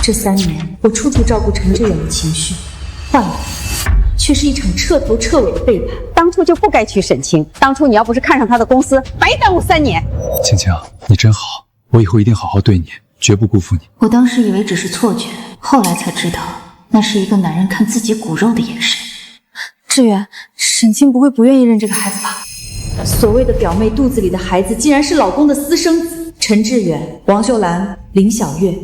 这3年，我处处照顾陈志远的情绪，换来却是一场彻头彻尾的背叛。当初就不该娶沈清，当初你要不是看上他的公司，白耽误3年。青青，你真好，我以后一定好好对你，绝不辜负你。我当时以为只是错觉，后来才知道，那是一个男人看自己骨肉的眼神。志远，沈清不会不愿意认这个孩子吧？所谓的表妹肚子里的孩子，竟然是老公的私生子。陈志远、王秀兰、林小月，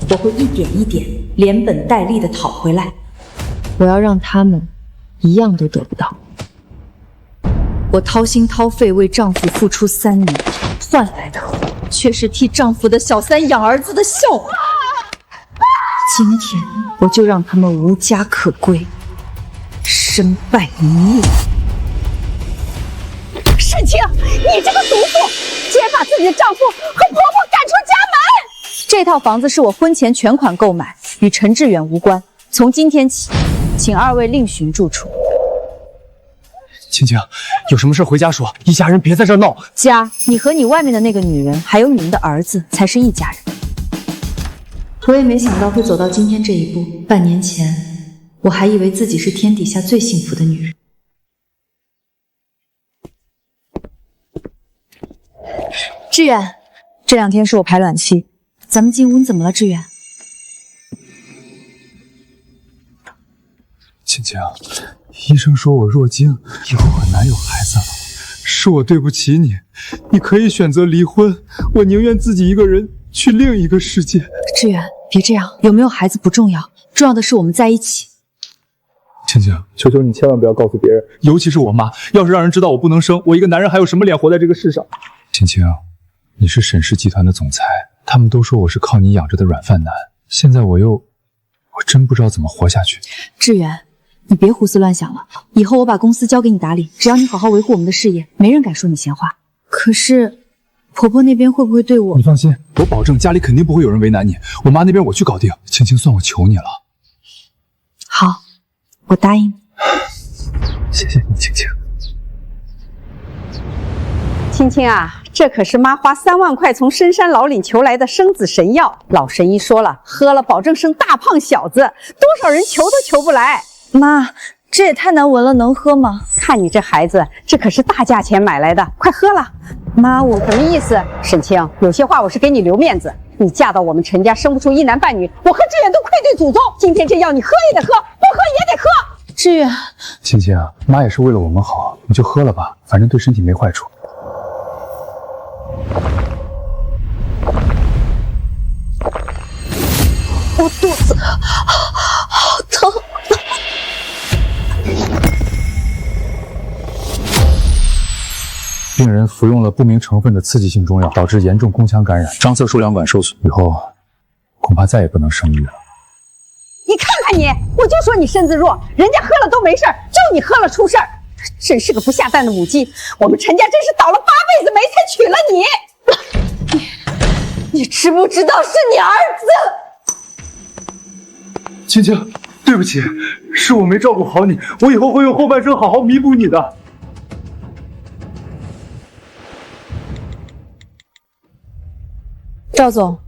我会一点一点连本带利的讨回来。我要让他们一样都得不到。我掏心掏肺为丈夫付出3年，换来的却是替丈夫的小三养儿子的笑话。今天我就让他们无家可归，身败名裂。沈清，你这个毒妇，竟然把自己的丈夫和婆婆赶出家门！这套房子是我婚前全款购买，与陈志远无关。从今天起，请2位另寻住处。青青，有什么事回家说，一家人别在这闹。家，你和你外面的那个女人，还有你们的儿子，才是一家人。我也没想到会走到今天这一步。半年前，我还以为自己是天底下最幸福的女人。志远，这2天是我排卵期，咱们进屋，你怎么了？志远，青青，医生说我弱精，以后很难有孩子了，是我对不起你。你可以选择离婚，我宁愿自己一个人去另一个世界。志远，别这样，有没有孩子不重要，重要的是我们在一起。青青，求求你千万不要告诉别人，尤其是我妈。要是让人知道我不能生，我一个男人还有什么脸活在这个世上？青青，你是沈氏集团的总裁，他们都说我是靠你养着的软饭男，现在我真不知道怎么活下去。志远，你别胡思乱想了，以后我把公司交给你打理，只要你好好维护我们的事业，没人敢说你闲话。可是婆婆那边会不会对我……你放心，我保证家里肯定不会有人为难你，我妈那边我去搞定。青青，算我求你了。好，我答应你。谢谢你，青青。青青啊，这可是妈花3万块从深山老岭求来的生子神药，老神医说了，喝了保证生大胖小子，多少人求都求不来。妈，这也太难闻了，能喝吗？看你这孩子，这可是大价钱买来的，快喝了。妈，我什么意思？沈清，有些话我是给你留面子。你嫁到我们陈家，生不出一男半女，我和志远都愧对祖宗。今天这药你喝也得喝，不喝也得喝。志远，青青啊，妈也是为了我们好，你就喝了吧，反正对身体没坏处。我肚子好疼。病人服用了不明成分的刺激性中药，导致严重宫腔感染，张侧输卵管受损，以后恐怕再也不能生育了。你看看你，我就说你身子弱，人家喝了都没事儿，就你喝了出事儿，真是个不下蛋的母鸡。我们陈家真是倒了8辈子霉才娶了你。你知不知道是你儿子？青青，对不起，是我没照顾好你，我以后会用后半生好好弥补你的。赵总，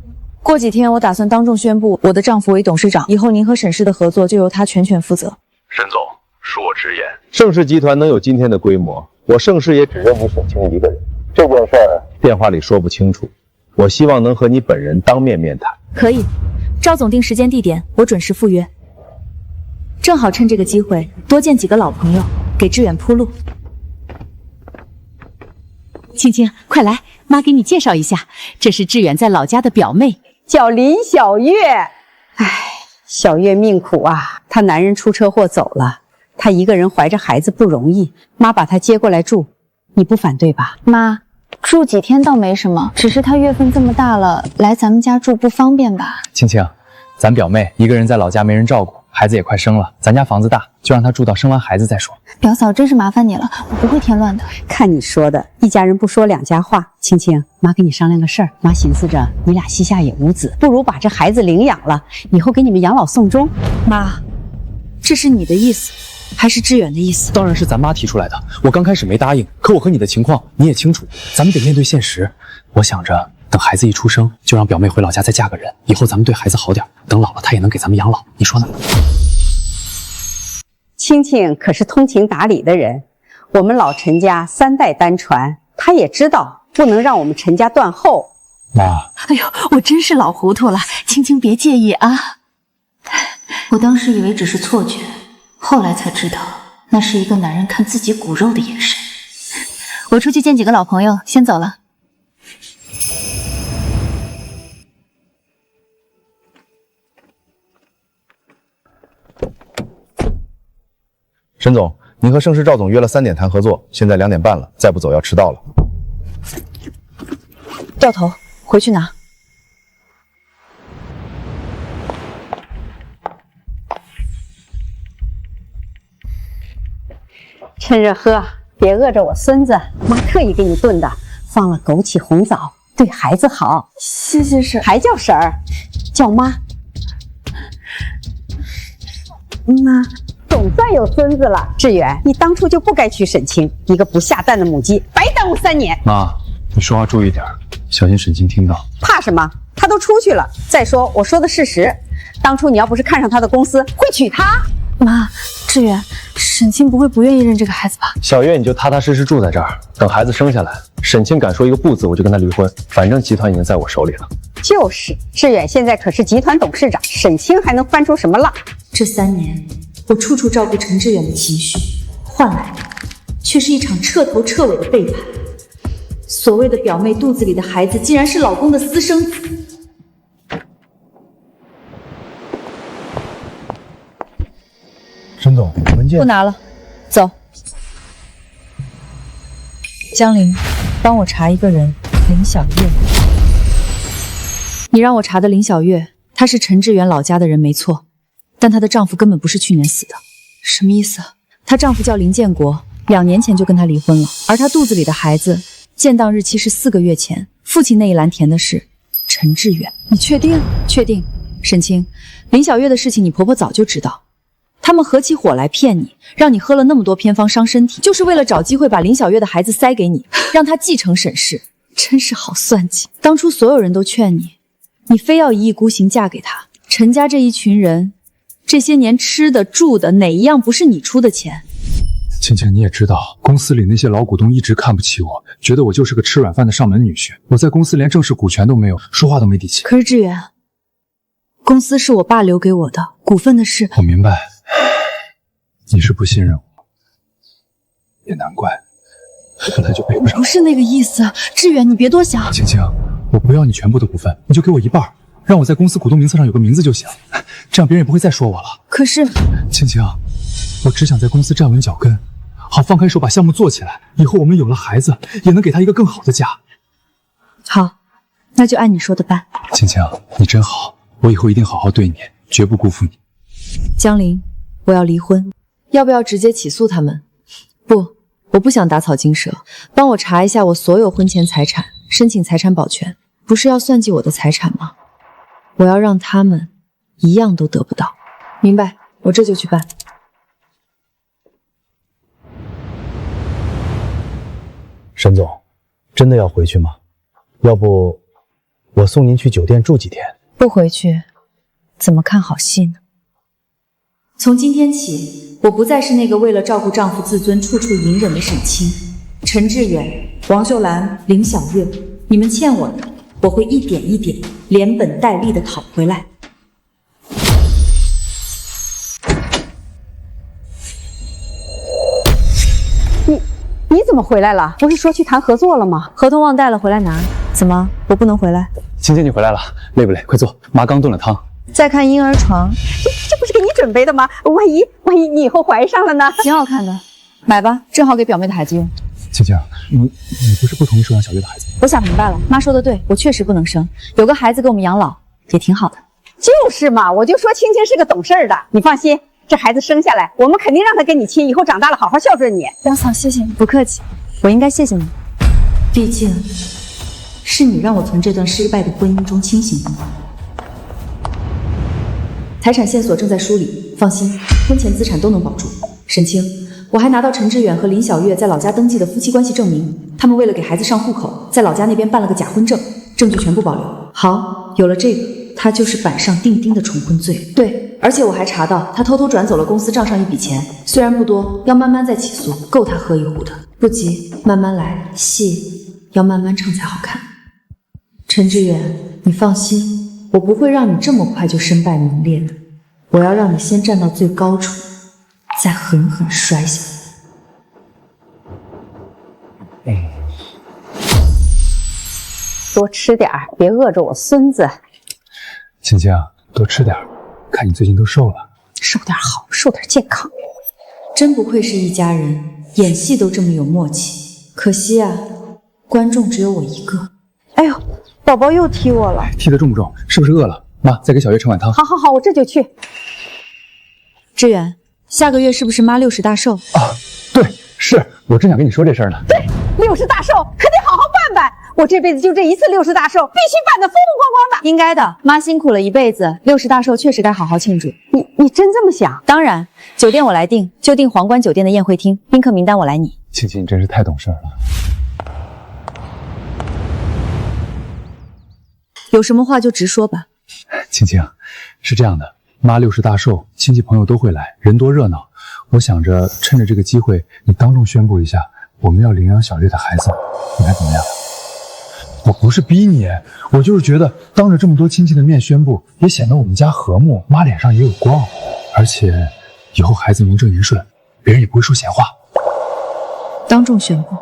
过几天我打算当众宣布我的丈夫为董事长，以后您和沈氏的合作就由他全权负责。沈总，恕我直言，盛世集团能有今天的规模，我盛世也只认你沈清一个人。这件事儿电话里说不清楚，我希望能和你本人当面面谈。可以，赵总定时间地点，我准时赴约。正好趁这个机会多见几个老朋友，给志远铺路。青青，快来，妈给你介绍一下，这是志远在老家的表妹，叫林小月。唉，小月命苦啊，她男人出车祸走了，她一个人怀着孩子不容易，妈把她接过来住，你不反对吧？妈，住几天倒没什么，只是她月份这么大了，来咱们家住不方便吧？青青，咱表妹一个人在老家没人照顾，孩子也快生了，咱家房子大，就让她住到生完孩子再说。表嫂真是麻烦你了，我不会添乱的。看你说的，一家人不说两家话。青青，妈跟你商量个事儿，妈寻思着你俩膝下也无子，不如把这孩子领养了，以后给你们养老送终。妈，这是你的意思，还是志远的意思？当然是咱妈提出来的，我刚开始没答应，可我和你的情况你也清楚，咱们得面对现实。我想着等孩子一出生，就让表妹回老家再嫁个人，以后咱们对孩子好点，等老了她也能给咱们养老，你说呢？青青可是通情达理的人，我们老陈家3代单传，她也知道不能让我们陈家断后。妈，哎呦，我真是老糊涂了，青青别介意啊。我当时以为只是错觉，后来才知道那是一个男人看自己骨肉的眼神。我出去见几个老朋友，先走了。沈总，您和盛世赵总约了3点谈合作，现在2点半了，再不走要迟到了。掉头，回去拿。趁热喝，别饿着我孙子，妈特意给你炖的，放了枸杞红枣，对孩子好。谢谢婶，还叫婶儿，叫妈。妈。总算有孙子了，志远，你当初就不该娶沈清，一个不下蛋的母鸡，白耽误3年。妈，你说话注意点，小心沈清听到。怕什么？他都出去了。再说，我说的事实，当初你要不是看上他的公司，会娶她。妈，志远，沈清不会不愿意认这个孩子吧？小月，你就踏踏实实住在这儿，等孩子生下来，沈清敢说一个不字，我就跟他离婚。反正集团已经在我手里了。就是，志远现在可是集团董事长，沈清还能翻出什么浪？这3年。我处处照顾陈志远的情绪，换来的却是一场彻头彻尾的背叛。所谓的表妹肚子里的孩子，竟然是老公的私生子。沈总，文件不拿了，走。江玲，帮我查一个人，林小月。你让我查的林小月，她是陈志远老家的人，没错。但她的丈夫根本不是去年死的，什么意思？她丈夫叫林建国，2年前就跟她离婚了，而她肚子里的孩子建档日期是4个月前，父亲那一栏填的是陈志远。你确定？确定。沈清，林小月的事情你婆婆早就知道，他们合起伙来骗你，让你喝了那么多偏方伤身体，就是为了找机会把林小月的孩子塞给你，让她继承沈氏。真是好算计！当初所有人都劝你，你非要一意孤行嫁给他。陈家这一群人。这些年吃的住的哪一样不是你出的钱？青青，你也知道，公司里那些老股东一直看不起我，觉得我就是个吃软饭的上门女婿。我在公司连正式股权都没有，说话都没底气。可是志远，公司是我爸留给我的，股份的事。我明白，你是不信任我，也难怪，本来就配不上。不是那个意思，志远，你别多想。青青，我不要你全部的股份，你就给我一半。让我在公司股东名册上有个名字就行，这样别人也不会再说我了。可是，青青，我只想在公司站稳脚跟，好放开手把项目做起来。以后我们有了孩子，也能给他一个更好的家。好，那就按你说的办。青青，你真好，我以后一定好好对你，绝不辜负你。江玲，我要离婚，要不要直接起诉他们？不，我不想打草惊蛇，帮我查一下我所有婚前财产，申请财产保全。不是要算计我的财产吗？我要让他们一样都得不到。明白，我这就去办。沈总，真的要回去吗？要不我送您去酒店住几天？不回去，怎么看好戏呢？从今天起，我不再是那个为了照顾丈夫自尊处处隐忍的沈清。陈志远、王秀兰、林小月，你们欠我的，我会一点一点连本带利的讨回来。你怎么回来了？不是说去谈合作了吗？合同忘带了，回来拿。怎么，我不能回来？青青，你回来了，累不累？快坐，妈刚炖了汤。再看婴儿床，这不是给你准备的吗？万一你以后怀上了呢？挺好看的，买吧，正好给表妹的孩子用。青青，你不是不同意收养小月的孩子吗？我想明白了，妈说的对，我确实不能生，有个孩子给我们养老也挺好的。就是嘛，我就说青青是个懂事的，你放心，这孩子生下来，我们肯定让他跟你亲，以后长大了好好孝顺你。梁嫂，谢谢你，不客气，我应该谢谢你，毕竟是你让我从这段失败的婚姻中清醒过来。财产线索正在梳理，放心，婚前资产都能保住。沈清，我还拿到陈志远和林小月在老家登记的夫妻关系证明，他们为了给孩子上户口，在老家那边办了个假婚证，证据全部保留。好，有了这个，他就是板上钉钉的重婚罪。对，而且我还查到他偷偷转走了公司账上一笔钱，虽然不多，要慢慢再起诉，够他喝一壶的。不急，慢慢来，戏要慢慢唱才好看。陈志远，你放心，我不会让你这么快就身败名裂的，我要让你先站到最高处，再狠狠摔下来。多吃点儿，别饿着我孙子。青青，多吃点，看你最近都瘦了。瘦点好，瘦点健康。真不愧是一家人，演戏都这么有默契。可惜啊，观众只有我一个。哎呦，宝宝又踢我了。踢得重不重？是不是饿了？妈，再给小月盛碗汤。好好好，我这就去。志远，下个月是不是妈60大寿啊？对，是我正想跟你说这事儿呢。对，60大寿可得好好办办。我这辈子就这一次60大寿，必须办得风风光光的。应该的，妈辛苦了一辈子，60大寿确实该好好庆祝。你真这么想？当然，酒店我来定，就订皇冠酒店的宴会厅，宾客名单我来拟。青青，你真是太懂事了。有什么话就直说吧。青青，是这样的，妈60大寿，亲戚朋友都会来，人多热闹。我想着趁着这个机会，你当众宣布一下，我们要领养小月的孩子，你看怎么样？我不是逼你，我就是觉得当着这么多亲戚的面宣布，也显得我们家和睦，妈脸上也有光，而且以后孩子名正言顺，别人也不会说闲话。当众宣布？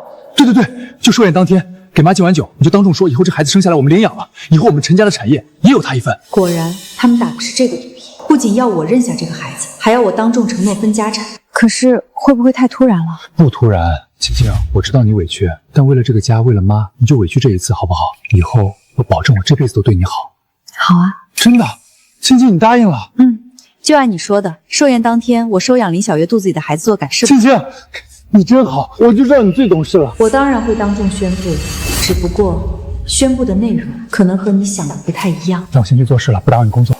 对，就寿宴当天，给妈敬完酒，你就当众说，以后这孩子生下来我们领养了，以后我们陈家的产业也有他一份。果然，他们打的是这个主意，不仅要我认下这个孩子，还要我当众承诺分家产。可是会不会太突然了？不突然，青青，我知道你委屈，但为了这个家，为了妈，你就委屈这一次好不好？以后我保证我这辈子都对你好。好啊，真的，青青，你答应了？就按你说的，寿宴当天我收养林小月肚子里的孩子做赶尸。青青，你真好，我就知道你最懂事了。我当然会当众宣布，只不过宣布的内容可能和你想的不太一样。那我先去做事了，不打扰你工作。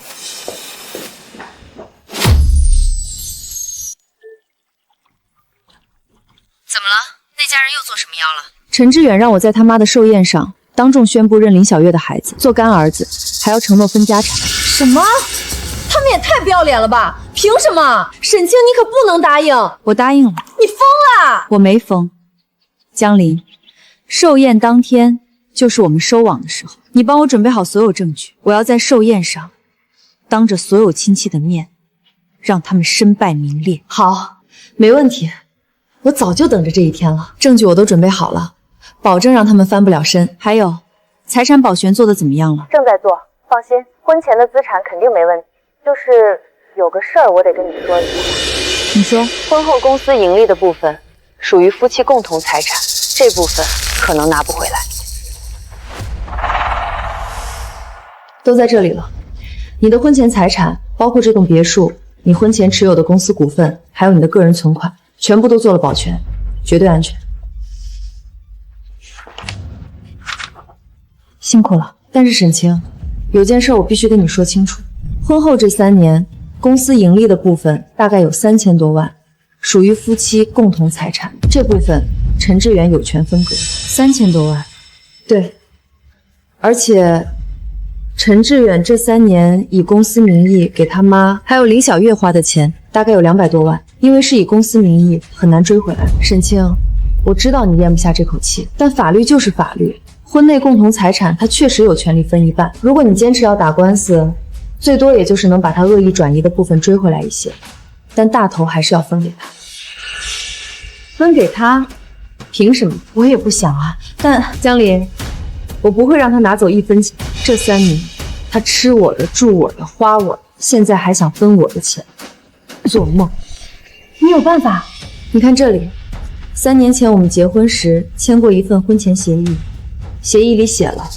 怎么了？那家人又做什么妖了？陈志远让我在他妈的寿宴上当众宣布认林小月的孩子做干儿子，还要承诺分家产。什么？他们也太不要脸了吧！凭什么？沈清，你可不能答应！我答应了。你疯了？我没疯。江林，寿宴当天就是我们收网的时候，你帮我准备好所有证据，我要在寿宴上当着所有亲戚的面让他们身败名裂。好，没问题。我早就等着这一天了，证据我都准备好了，保证让他们翻不了身。还有，财产保全做得怎么样了？正在做，放心，婚前的资产肯定没问题。就是有个事儿，我得跟你说一下。你说，婚后公司盈利的部分属于夫妻共同财产，这部分可能拿不回来。都在这里了，你的婚前财产包括这栋别墅，你婚前持有的公司股份，还有你的个人存款，全部都做了保全，绝对安全。辛苦了。但是沈清，有件事我必须跟你说清楚。婚后这3年，公司盈利的部分大概有3000多万，属于夫妻共同财产，这部分陈志远有权分割。3000多万？对。而且陈志远这3年以公司名义给他妈还有林小月花的钱大概有200多万，因为是以公司名义，很难追回来。沈清，我知道你咽不下这口气，但法律就是法律，婚内共同财产他确实有权利分一半。如果你坚持要打官司，最多也就是能把他恶意转移的部分追回来一些，但大头还是要分给他。分给他？凭什么？我也不想啊。但江林，我不会让他拿走1分钱。这3年，他吃我的、住我的、花我的，现在还想分我的钱，做梦！你有办法？你看这里，3年前我们结婚时签过一份婚前协议，协议里写了，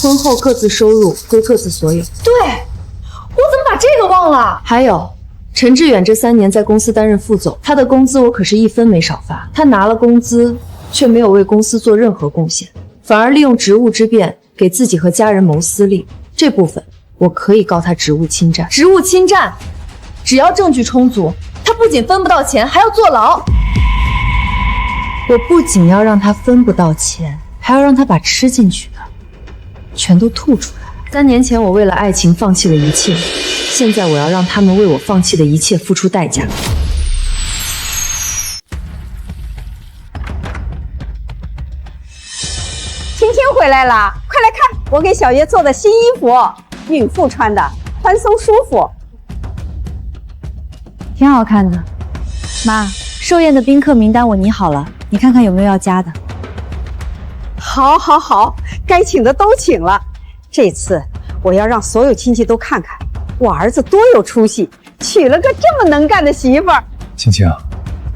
婚后各自收入归各自所有。对，我怎么把这个忘了？还有，陈志远这3年在公司担任副总，他的工资我可是1分没少发。他拿了工资，却没有为公司做任何贡献，反而利用职务之便给自己和家人谋私利。这部分我可以告他职务侵占。职务侵占，只要证据充足，他不仅分不到钱，还要坐牢。我不仅要让他分不到钱，还要让他把吃进去的全都吐出来。3年前我为了爱情放弃了一切，现在我要让他们为我放弃的一切付出代价。青青回来了，快来看我给小爷做的新衣服，孕妇穿的，宽松舒服，挺好看的。妈，寿宴的宾客名单我拟好了，你看看有没有要加的。好，好，好，该请的都请了。这次我要让所有亲戚都看看我儿子多有出息，娶了个这么能干的媳妇儿。青青，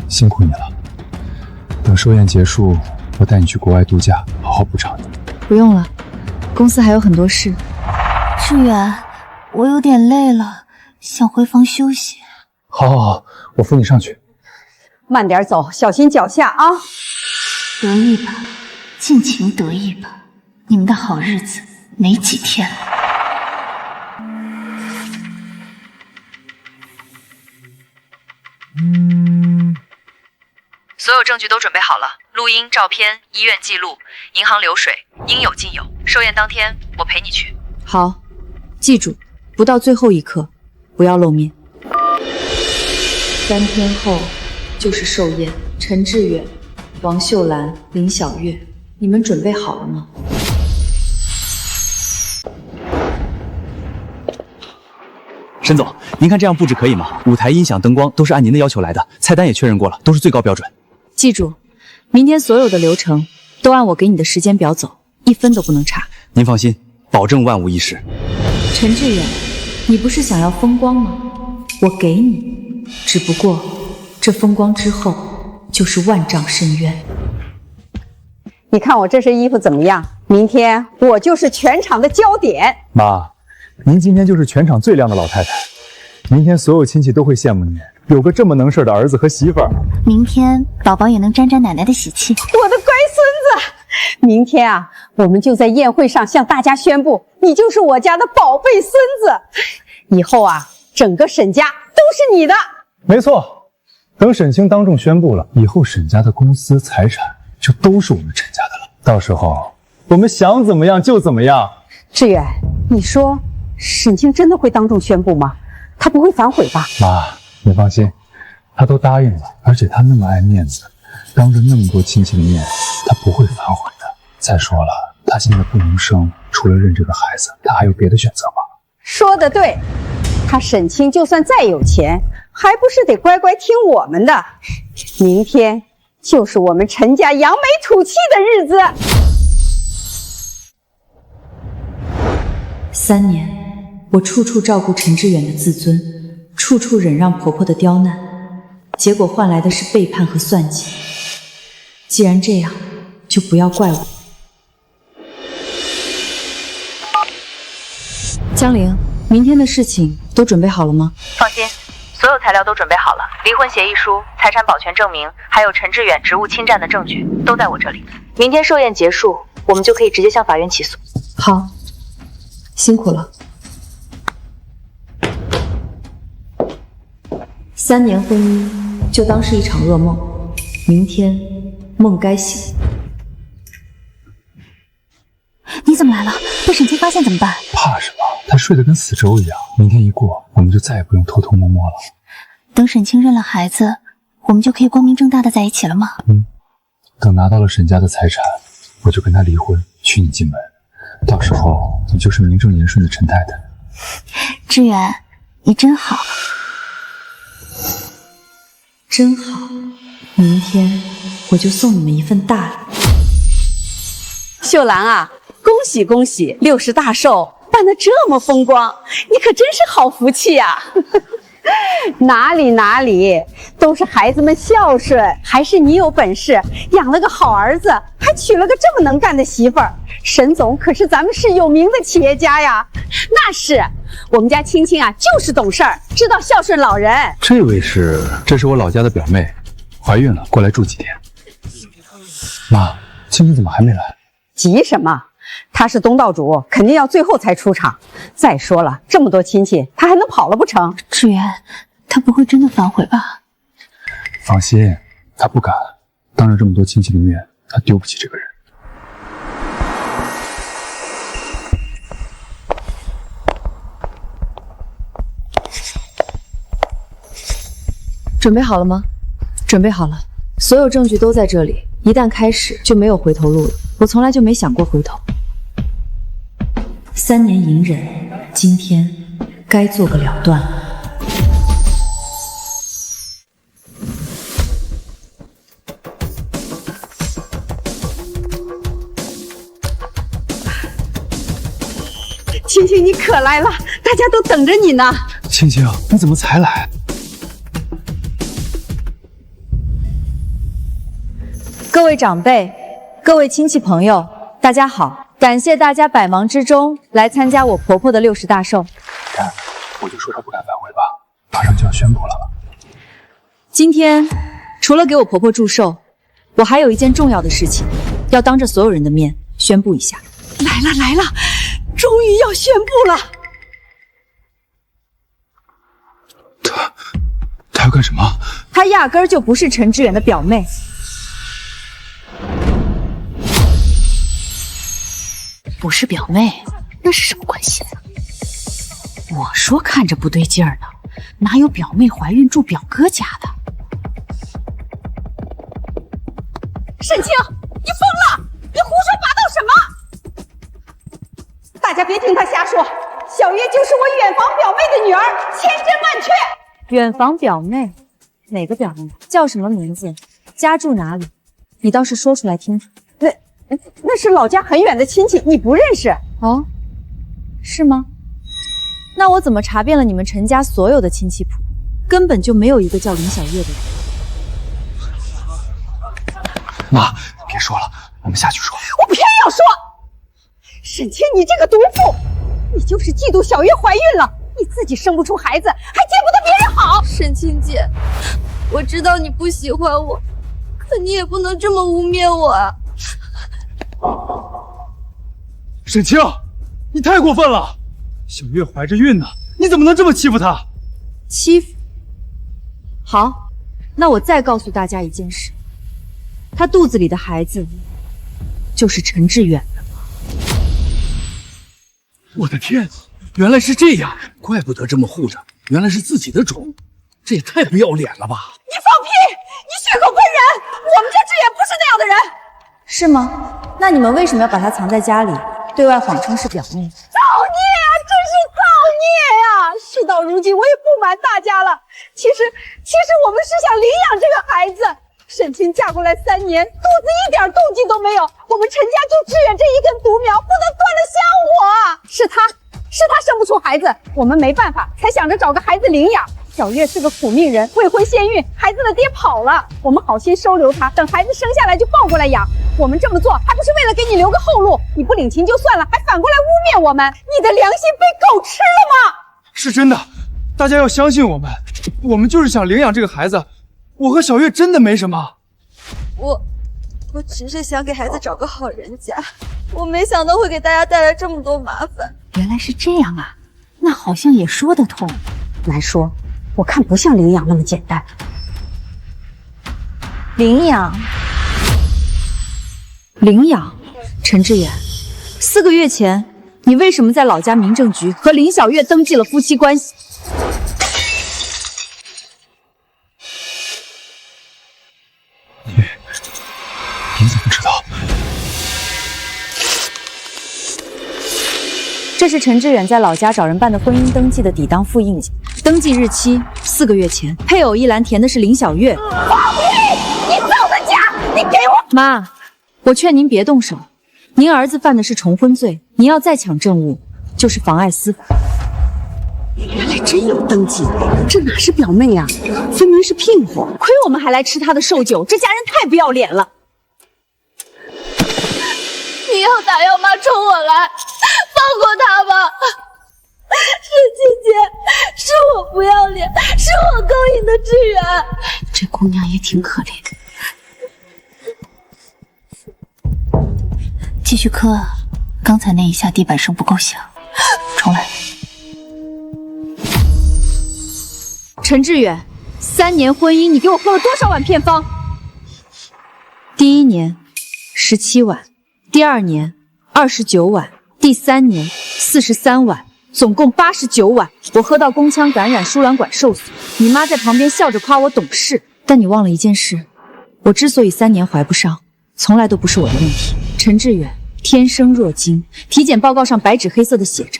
辛苦你了。等寿宴结束，我带你去国外度假，好好补偿你。不用了，公司还有很多事。志远，我有点累了，想回房休息。好，好，好，我扶你上去。慢点走，小心脚下啊！得意吧，尽情得意吧，你们的好日子没几天了。所有证据都准备好了，录音、照片、医院记录、银行流水，应有尽有。寿宴当天，我陪你去。好，记住，不到最后一刻，不要露面。3天后就是寿宴，陈志远、王秀兰、林小月，你们准备好了吗？沈总，您看这样布置可以吗？舞台、音响、灯光都是按您的要求来的，菜单也确认过了，都是最高标准。记住，明天所有的流程都按我给你的时间表走，1分都不能差。您放心，保证万无一失。陈志远，你不是想要风光吗？我给你，只不过这风光之后就是万丈深渊。你看我这身衣服怎么样？明天我就是全场的焦点。妈，您今天就是全场最靓的老太太，明天所有亲戚都会羡慕您，有个这么能事的儿子和媳妇儿。明天宝宝也能沾沾奶奶的喜气。我的乖孙子，明天啊，我们就在宴会上向大家宣布，你就是我家的宝贝孙子。以后啊，整个沈家都是你的。没错，等沈清当众宣布了，以后沈家的公司财产就都是我们陈家的了。到时候我们想怎么样就怎么样。志远，你说沈清真的会当众宣布吗？他不会反悔吧？妈，你放心，他都答应了，而且他那么爱面子，当着那么多亲戚的面，他不会反悔的。再说了，他现在不能生，除了认这个孩子，他还有别的选择吗？说得对，他沈清就算再有钱，还不是得乖乖听我们的。明天就是我们陈家扬眉吐气的日子。3年，我处处照顾陈志远的自尊，处处忍让婆婆的刁难，结果换来的是背叛和算计。既然这样，就不要怪我。江玲，明天的事情都准备好了吗？放心，所有材料都准备好了，离婚协议书、财产保全证明，还有陈志远职务侵占的证据都在我这里。明天寿宴结束，我们就可以直接向法院起诉。好，辛苦了。3年婚姻就当是一场噩梦，明天梦该醒。你怎么来了？被沈清发现怎么办？怕什么？他睡得跟死粥一样。明天一过，我们就再也不用偷偷摸摸了。等沈清认了孩子，我们就可以光明正大的在一起了吗？等拿到了沈家的财产，我就跟他离婚，娶你进门。到时候你就是名正言顺的陈太太。志远，你真好。真好，明天我就送你们一份大礼。秀兰啊，恭喜恭喜，60大寿办得这么风光，你可真是好福气呀！哪里，都是孩子们孝顺，还是你有本事，养了个好儿子，还娶了个这么能干的媳妇儿。沈总可是咱们市有名的企业家呀。那是，我们家青青啊，就是懂事儿，知道孝顺老人。这是我老家的表妹，怀孕了，过来住几天。妈，青青怎么还没来？急什么？他是东道主，肯定要最后才出场。再说了，这么多亲戚，他还能跑了不成？志远，他不会真的反悔吧？放心，他不敢。当着这么多亲戚的面，他丢不起这个人。准备好了吗？准备好了，所有证据都在这里，一旦开始就没有回头路了。我从来就没想过回头。3年隐忍，今天该做个了断了。青青，你可来了，大家都等着你呢。青青，你怎么才来？各位长辈，各位亲戚朋友，大家好！感谢大家百忙之中来参加我婆婆的60大寿。看，我就说她不敢反悔吧，马上就要宣布了。今天除了给我婆婆祝寿，我还有一件重要的事情，要当着所有人的面宣布一下。来了来了，终于要宣布了。她要干什么？她压根儿就不是陈志远的表妹。不是表妹，那是什么关系？我说看着不对劲儿呢，哪有表妹怀孕住表哥家的？沈清，你疯了！你胡说八道什么？大家别听他瞎说，小月就是我远房表妹的女儿，千真万确。远房表妹？哪个表妹？叫什么名字？家住哪里？你倒是说出来听听。那是老家很远的亲戚，你不认识哦？是吗？那我怎么查遍了你们陈家所有的亲戚谱，根本就没有一个叫林小月的人。妈，别说了，我们下去说。我偏要说，沈清，你这个毒妇，你就是嫉妒小月怀孕了，你自己生不出孩子，还见不得别人好。沈清姐，我知道你不喜欢我，可你也不能这么污蔑我啊！沈清，你太过分了！小月怀着孕呢，你怎么能这么欺负她？欺负？好，那我再告诉大家一件事，她肚子里的孩子就是陈志远的。我的天，原来是这样，怪不得这么护着，原来是自己的种，这也太不要脸了吧！你放屁！你血口喷人！我们家志远不是那样的人。是吗？那你们为什么要把她藏在家里，对外谎称是表妹？造孽啊！真是造孽呀！事到如今，我也不瞒大家了，其实我们是想领养这个孩子。沈清嫁过来3年，肚子一点动静都没有，我们陈家就志远这一根独苗，不能断了香火。是他生不出孩子，我们没办法，才想着找个孩子领养。小月是个苦命人，未婚先孕，孩子的爹跑了，我们好心收留她，等孩子生下来就抱过来养。我们这么做还不是为了给你留个后路？你不领情就算了，还反过来污蔑我们，你的良心被狗吃了吗？是真的，大家要相信我们，我们就是想领养这个孩子。我和小月真的没什么。我只是想给孩子找个好人家，我没想到会给大家带来这么多麻烦。原来是这样啊，那好像也说得通。难说，我看不像领养那么简单。领养？陈志远，4个月前你为什么在老家民政局和林小月登记了夫妻关系？你怎么知道？这是陈志远在老家找人办的婚姻登记的抵当复印件，登记日期4个月前，配偶一栏填的是林小月。放屁！你造的假！你给我！妈，我劝您别动手，您儿子犯的是重婚罪，您要再抢证物，就是妨碍司法。原来真有登记，这哪是表妹啊，分明是聘货。亏我们还来吃她的寿酒，这家人太不要脸了。你要打要骂冲我来，放过他吧！沈清姐，是我不要脸，是我勾引的志远。这姑娘也挺可怜。继续磕啊！刚才那一下地板声不够响，重来。陈志远，3年婚姻，你给我喝了多少碗偏方？第1年17碗，第2年29碗，第3年43碗，总共89碗，我喝到宫腔感染、输卵管受损。你妈在旁边笑着夸我懂事，但你忘了一件事，我之所以3年怀不上，从来都不是我的问题。陈志远天生弱精，体检报告上白纸黑色的写着，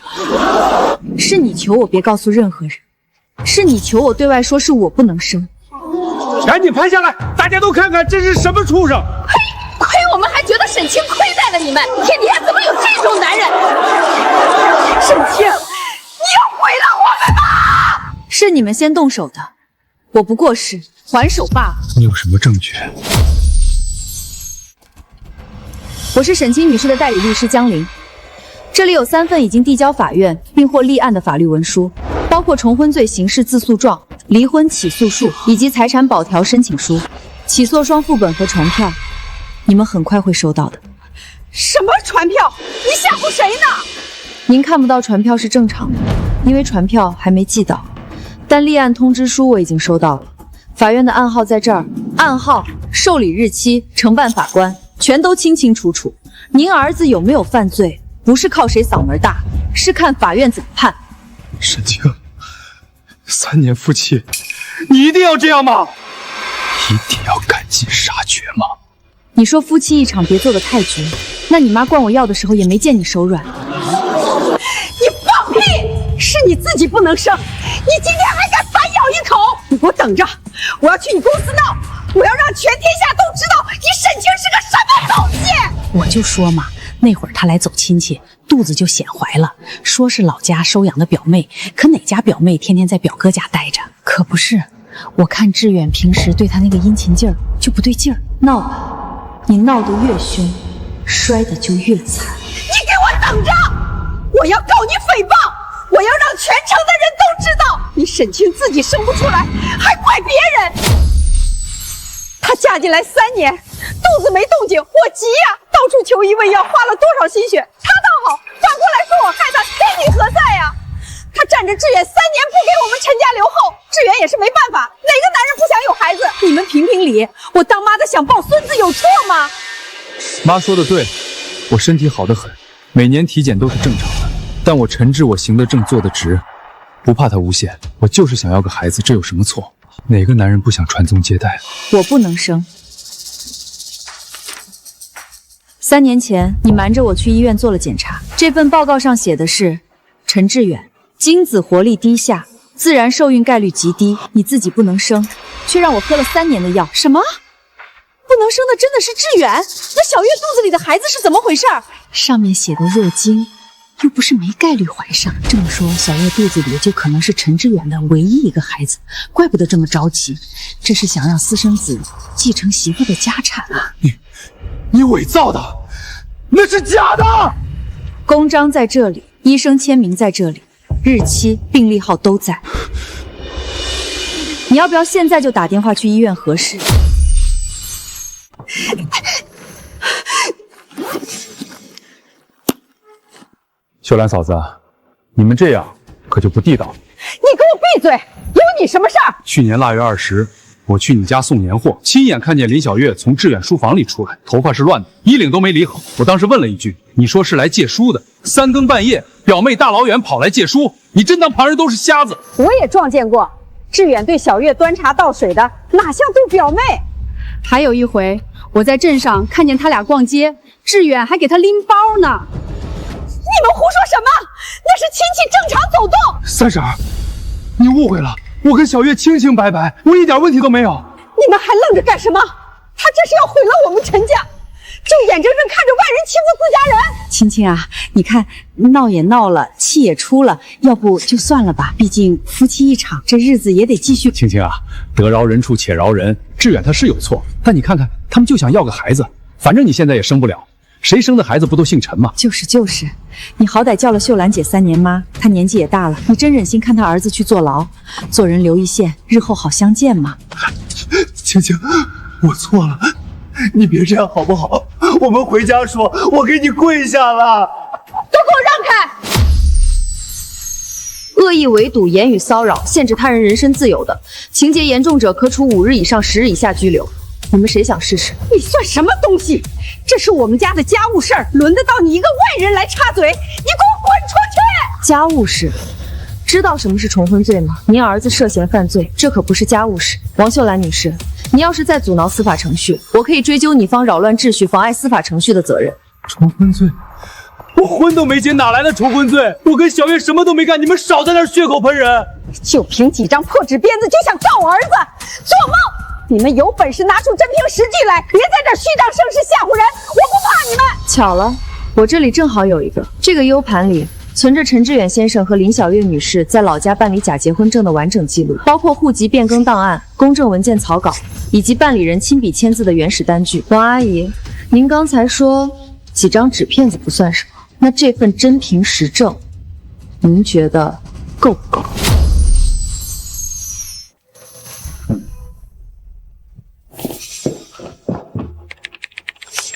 是你求我别告诉任何人，是你求我对外说是我不能生。赶紧拍下来，大家都看看这是什么畜生！嘿，亏我们还觉得沈清亏待了你们，天底下怎么有这种男人？沈清，你要毁了我们吗？是你们先动手的，我不过是还手罢了。你有什么证据？我是沈清女士的代理律师江玲，这里有3份已经递交法院并获立案的法律文书，包括重婚罪刑事自诉状、离婚起诉书以及财产保调申请书、起诉双副本和传票，你们很快会收到的。什么传票？你吓唬谁呢？您看不到传票是正常的，因为传票还没寄到，但立案通知书我已经收到了，法院的案号在这儿，案号、受理日期、承办法官全都清清楚楚。您儿子有没有犯罪，不是靠谁嗓门大，是看法院怎么判。沈清，3年夫妻，你一定要这样吗？一定要赶尽杀绝吗？你说夫妻一场别做得太绝，那你妈灌我药的时候也没见你手软。你放屁！是你自己不能生，你今天还敢反咬一口？你给我等着，我要去你公司闹，我要让全天下都知道你沈清是个什么东西！我就说嘛，那会儿他来走亲戚，肚子就显怀了，说是老家收养的表妹，可哪家表妹天天在表哥家待着？可不是，我看志远平时对他那个殷勤劲儿就不对劲儿。闹吧，你闹得越凶，摔得就越惨。你给我等着！我要告你诽谤，我要让全城的人都知道，你沈清自己生不出来，还怪别人。她嫁进来3年，肚子没动静，我急呀，到处求医喂药，花了多少心血。她倒好，反过来说我害她，天理何在呀？她占着志远3年不给我们陈家留后，志远也是没办法，哪个男人不想有孩子？你们评评理，我当妈的想抱孙子有错吗？妈说的对，我身体好得很，每年体检都是正常的，但我陈志我行得正坐得直，不怕他诬陷，我就是想要个孩子，这有什么错？哪个男人不想传宗接代？我不能生。3年前，你瞒着我去医院做了检查，这份报告上写的是陈志远精子活力低下，自然受孕概率极低，你自己不能生，却让我喝了3年的药。什么？不能生的真的是志远？那小月肚子里的孩子是怎么回事？上面写的弱精，又不是没概率怀上。这么说，小月肚子里就可能是陈志远的唯一一个孩子，怪不得这么着急，这是想让私生子继承媳妇的家产啊！你伪造的，那是假的。公章在这里，医生签名在这里，日期、病历号都在。你要不要现在就打电话去医院核实？秀兰嫂子，你们这样可就不地道了。你给我闭嘴！有你什么事儿？去年腊月20，我去你家送年货，亲眼看见林小月从志远书房里出来，头发是乱的，衣领都没理好。我当时问了一句，你说是来借书的，3更半夜，表妹大老远跑来借书，你真当旁人都是瞎子？我也撞见过，志远对小月端茶倒水的，哪像对表妹？还有一回，我在镇上看见他俩逛街，志远还给他拎包呢。你们胡说什么？那是亲戚正常走动。三婶，你误会了，我跟小月清清白白，我一点问题都没有。你们还愣着干什么？他这是要毁了我们陈家，就眼睁睁看着外人欺负自家人。青青啊，你看闹也闹了，气也出了，要不就算了吧，毕竟夫妻一场，这日子也得继续。青青啊，得饶人处且饶人，志远他是有错，但你看看，他们就想要个孩子，反正你现在也生不了。谁生的孩子不都姓陈吗？就是，你好歹叫了秀兰姐3年妈，她年纪也大了，你真忍心看她儿子去坐牢？做人留一线，日后好相见嘛。青青，我错了，你别这样好不好？我们回家说，我给你跪下了。都给我让开！恶意围堵、言语骚扰、限制他人人身自由的，情节严重者可处5日以上10日以下拘留。你们谁想试试？你算什么东西？这是我们家的家务事儿，轮得到你一个外人来插嘴？你给我滚出去！家务事，知道什么是重婚罪吗？您儿子涉嫌犯罪，这可不是家务事。王秀兰女士，你要是再阻挠司法程序，我可以追究你方扰乱秩序、妨碍司法程序的责任。重婚罪？我婚都没结，哪来的重婚罪？我跟小月什么都没干，你们少在那儿血口喷人！就凭几张破纸鞭子就想告我儿子，做梦！你们有本事拿出真凭实据来，别在这虚张声势吓唬人！我不怕你们！巧了，我这里正好有一个，这个 U 盘里存着陈志远先生和林小月女士在老家办理假结婚证的完整记录，包括户籍变更档案、公证文件草稿，以及办理人亲笔签字的原始单据。王阿姨，您刚才说几张纸片子不算什么，那这份真凭实证，您觉得够不够？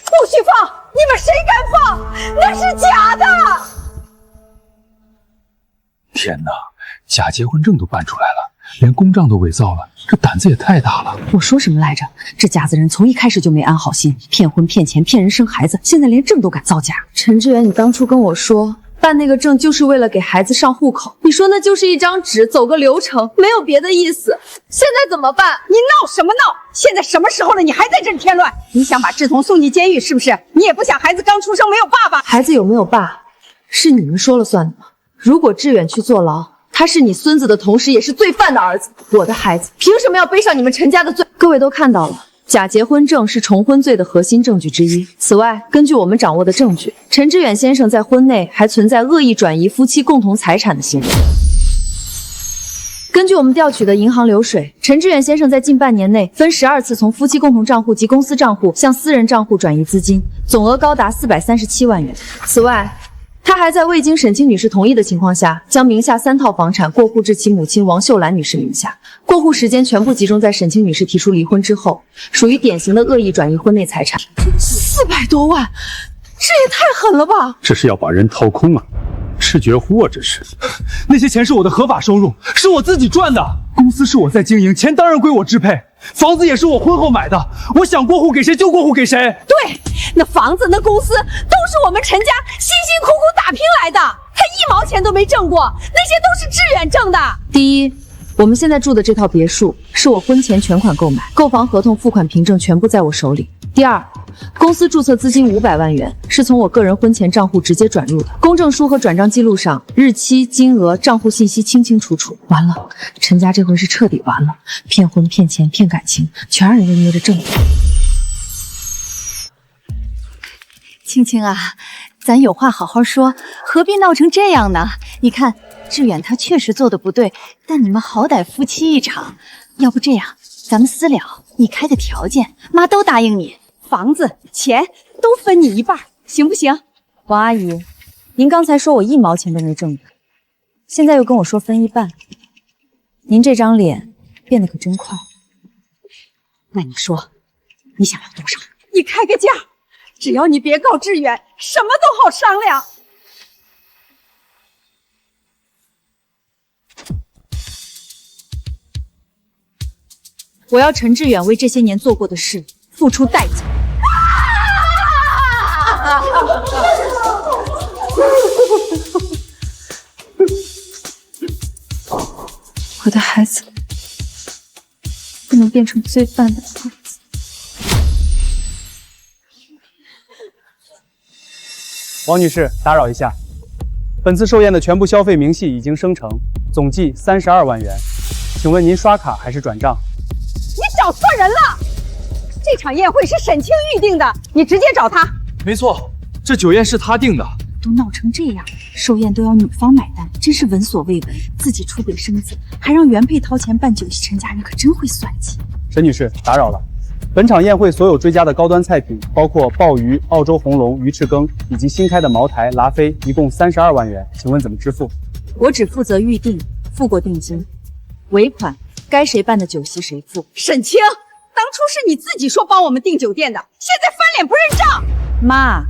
不许放！你们谁敢放？那是假的！天哪，假结婚证都办出来了，连公账都伪造了，这胆子也太大了。我说什么来着？这家子人从一开始就没安好心，骗婚骗钱骗人生孩子，现在连证都敢造假。陈志远，你当初跟我说办那个证就是为了给孩子上户口，你说那就是一张纸，走个流程，没有别的意思。现在怎么办？你闹什么闹？现在什么时候了，你还在这里添乱？你想把志同送进监狱是不是？你也不想孩子刚出生没有爸爸？孩子有没有爸，是你们说了算的吗？如果志远去坐牢，他是你孙子的同时也是罪犯的儿子，我的孩子凭什么要背上你们陈家的罪？各位都看到了，假结婚证是重婚罪的核心证据之一。此外，根据我们掌握的证据，陈志远先生在婚内还存在恶意转移夫妻共同财产的行为。根据我们调取的银行流水，陈志远先生在近半年内分12次从夫妻共同账户及公司账户向私人账户转移资金，总额高达437万元。此外，他还在未经沈清女士同意的情况下，将名下3套房产过户至其母亲王秀兰女士名下，过户时间全部集中在沈清女士提出离婚之后，属于典型的恶意转移婚内财产。400多万，这也太狠了吧！这是要把人掏空啊！吃绝户啊！这是，那些钱是我的合法收入，是我自己赚的。公司是我在经营，钱当然归我支配。房子也是我婚后买的，我想过户给谁就过户给谁。对，那房子、那公司都是我们陈家辛辛苦苦打拼来的，他1毛钱都没挣过，那些都是志远挣的。第一，我们现在住的这套别墅是我婚前全款购买，购房合同、付款凭证全部在我手里。第二，公司注册资金500万元是从我个人婚前账户直接转入的，公证书和转账记录上日期、金额、账户信息清清楚楚。完了，陈家这回是彻底完了，骗婚、骗钱、骗感情，全让人家捏着正着。青青啊，咱有话好好说，何必闹成这样呢？你看，志远他确实做的不对，但你们好歹夫妻一场，要不这样，咱们私了，你开个条件，妈都答应你。房子、钱都分你一半，行不行？王阿姨，您刚才说我1毛钱都没挣过，现在又跟我说分一半，您这张脸变得可真快。那你说，你想要多少？你开个价，只要你别告志远，什么都好商量。我要陈志远为这些年做过的事付出代价。我的孩子不能变成罪犯的儿子。王女士，打扰一下，本次寿宴的全部消费明细已经生成，总计32万元，请问您刷卡还是转账？你找错人了，这场宴会是沈清预定的，你直接找他。没错，这酒宴是他定的。都闹成这样，寿宴都要女方买单，真是闻所未闻。自己出轨生子，还让原配掏钱办酒席，陈家人可真会算计。沈女士，打扰了。本场宴会所有追加的高端菜品，包括鲍鱼、澳洲红龙、鱼翅羹以及新开的茅台、拉菲，一共32万元，请问怎么支付？我只负责预定，付过定金，尾款该谁办的酒席谁付。沈清，当初是你自己说帮我们订酒店的，现在翻脸不认账。妈，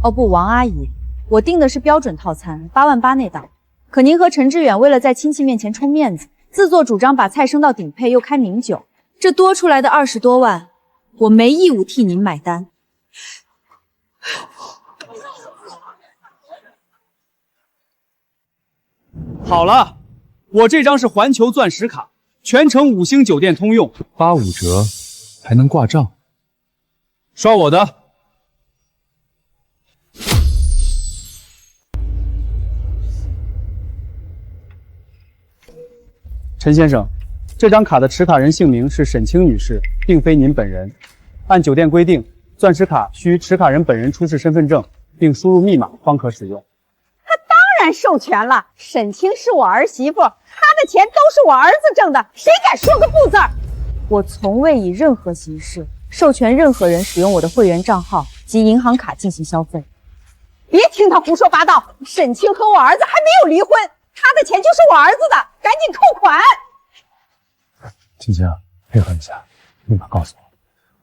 哦不，王阿姨，我订的是标准套餐，8万8内档。可您和陈志远为了在亲戚面前充面子，自作主张把菜升到顶配，又开名酒，这多出来的20多万，我没义务替您买单。好了，我这张是环球钻石卡，全程5星酒店通用，85折，还能挂账。刷我的。陈先生，这张卡的持卡人姓名是沈清女士，并非您本人。按酒店规定，钻石卡需持卡人本人出示身份证，并输入密码方可使用。他当然授权了，沈清是我儿媳妇，她的钱都是我儿子挣的，谁敢说个不字儿？我从未以任何形式授权任何人使用我的会员账号及银行卡进行消费。别听他胡说八道，沈清和我儿子还没有离婚，他的钱就是我儿子的，赶紧扣款。青青，配合一下，密码告诉我，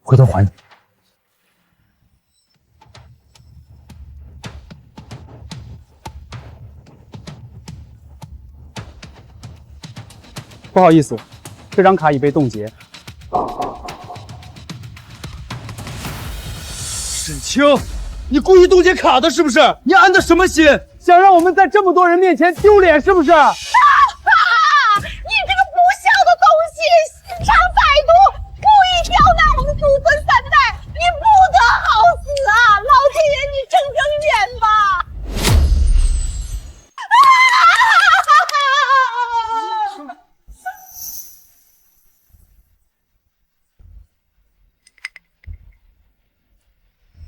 回头还你。不好意思，这张卡已被冻结。沈清，你故意冻结卡的是不是？你安的什么心？想让我们在这么多人面前丢脸是不是？你这个不孝的东西，心肠歹毒，故意刁难我们祖孙3代，你不得好死啊！老天爷，你睁睁眼吧！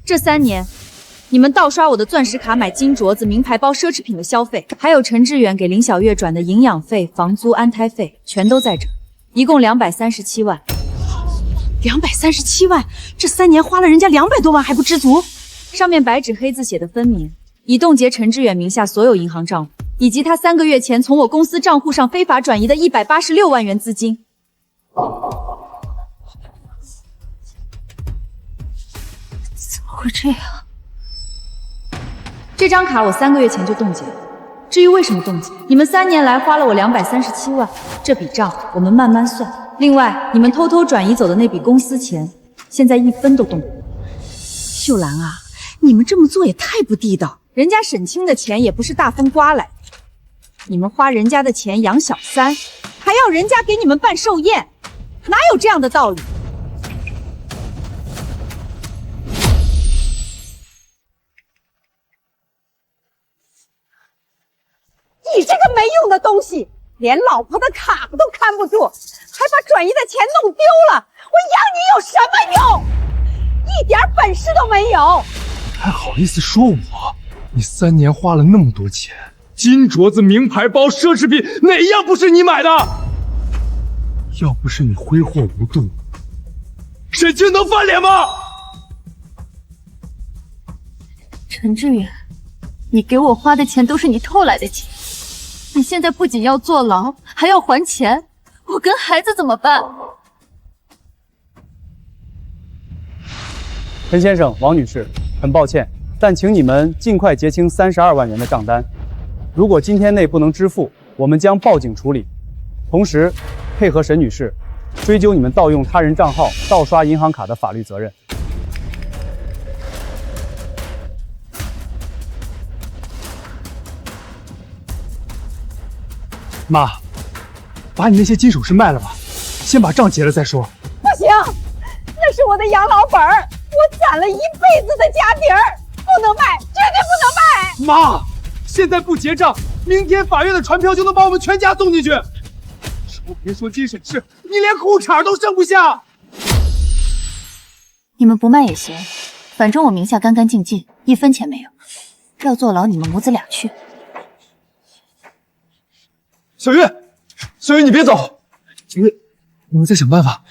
这3年，你们盗刷我的钻石卡买金镯子、名牌包、奢侈品的消费，还有陈志远给林小月转的营养费、房租、安胎费，全都在这，一共237万。237万，这3年花了人家200多万还不知足？上面白纸黑字写的分明，已冻结陈志远名下所有银行账户，以及他3个月前从我公司账户上非法转移的186万元资金。怎么会这样？这张卡我3个月前就冻结了。至于为什么冻结，你们3年来花了我237万，这笔账我们慢慢算。另外，你们偷偷转移走的那笔公司钱，现在1分都动不了。秀兰啊，你们这么做也太不地道。人家沈清的钱也不是大风刮来的，你们花人家的钱养小三，还要人家给你们办寿宴，哪有这样的道理？你这个没用的东西，连老婆的卡都看不住，还把转移的钱弄丢了，我养你有什么用？一点本事都没有！还好意思说我？你3年花了那么多钱，金镯子、名牌包、奢侈品，哪样不是你买的？要不是你挥霍无度，沈清能翻脸吗？陈志远，你给我花的钱都是你偷来的钱，你现在不仅要坐牢，还要还钱，我跟孩子怎么办？陈先生、王女士，很抱歉，但请你们尽快结清32万元的账单。如果今天内不能支付，我们将报警处理，同时配合沈女士追究你们盗用他人账号、盗刷银行卡的法律责任。妈，把你那些金首饰卖了吧，先把账结了再说。不行，那是我的养老本儿，我攒了1辈子的家底儿，不能卖，绝对不能卖！妈，现在不结账，明天法院的传票就能把我们全家送进去。别说金首饰，你连裤衩都剩不下。你们不卖也行，反正我名下干干净净，1分钱没有。要坐牢，你们母子俩去。小月，小月，你别走，小月，我们再想办法。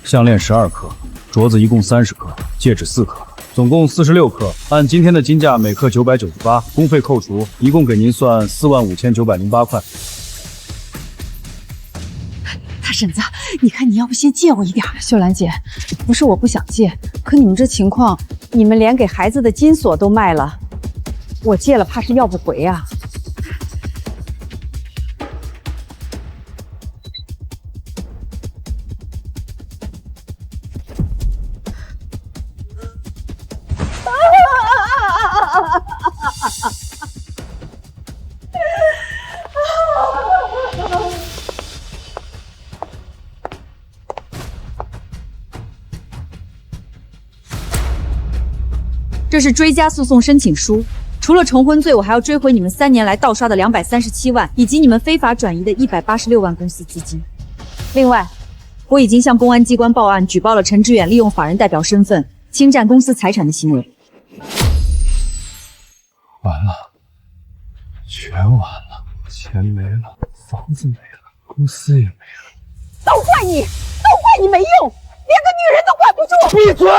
项链12克，镯子一共30克，戒指4克，总共46克。按今天的金价，每克998，工费扣除，一共给您算45908块。大婶子，你看你要不先借我一点？秀兰姐，不是我不想借，可你们这情况，你们连给孩子的金锁都卖了，我借了怕是要不回啊。这是追加诉讼申请书。除了重婚罪，我还要追回你们3年来盗刷的237万，以及你们非法转移的186万公司资金。另外，我已经向公安机关报案，举报了陈志远利用法人代表身份侵占公司财产的行为。完了，全完了，钱没了，房子没了，公司也没了，都怪你，没用，连个女人都管不住。闭嘴！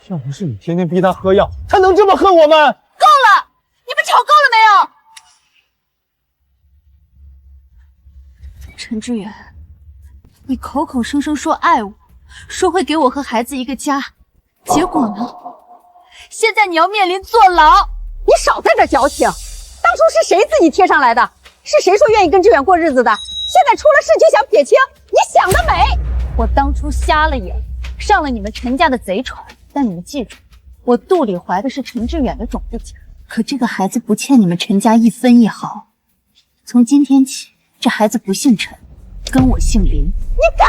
要不是你天天逼他喝药，他能这么恨我们？够了！你们吵够了没有？陈志远，你口口声声说爱我，说会给我和孩子一个家，结果呢？现在你要面临坐牢！你少在这矫情！当初是谁自己贴上来的？是谁说愿意跟志远过日子的？现在出了事就想撇清，你想得美！我当初瞎了眼，上了你们陈家的贼船，但你们记住，我肚里怀的是陈志远的种子钱，可这个孩子不欠你们陈家1分1毫。从今天起，这孩子不姓陈，跟我姓林。你敢？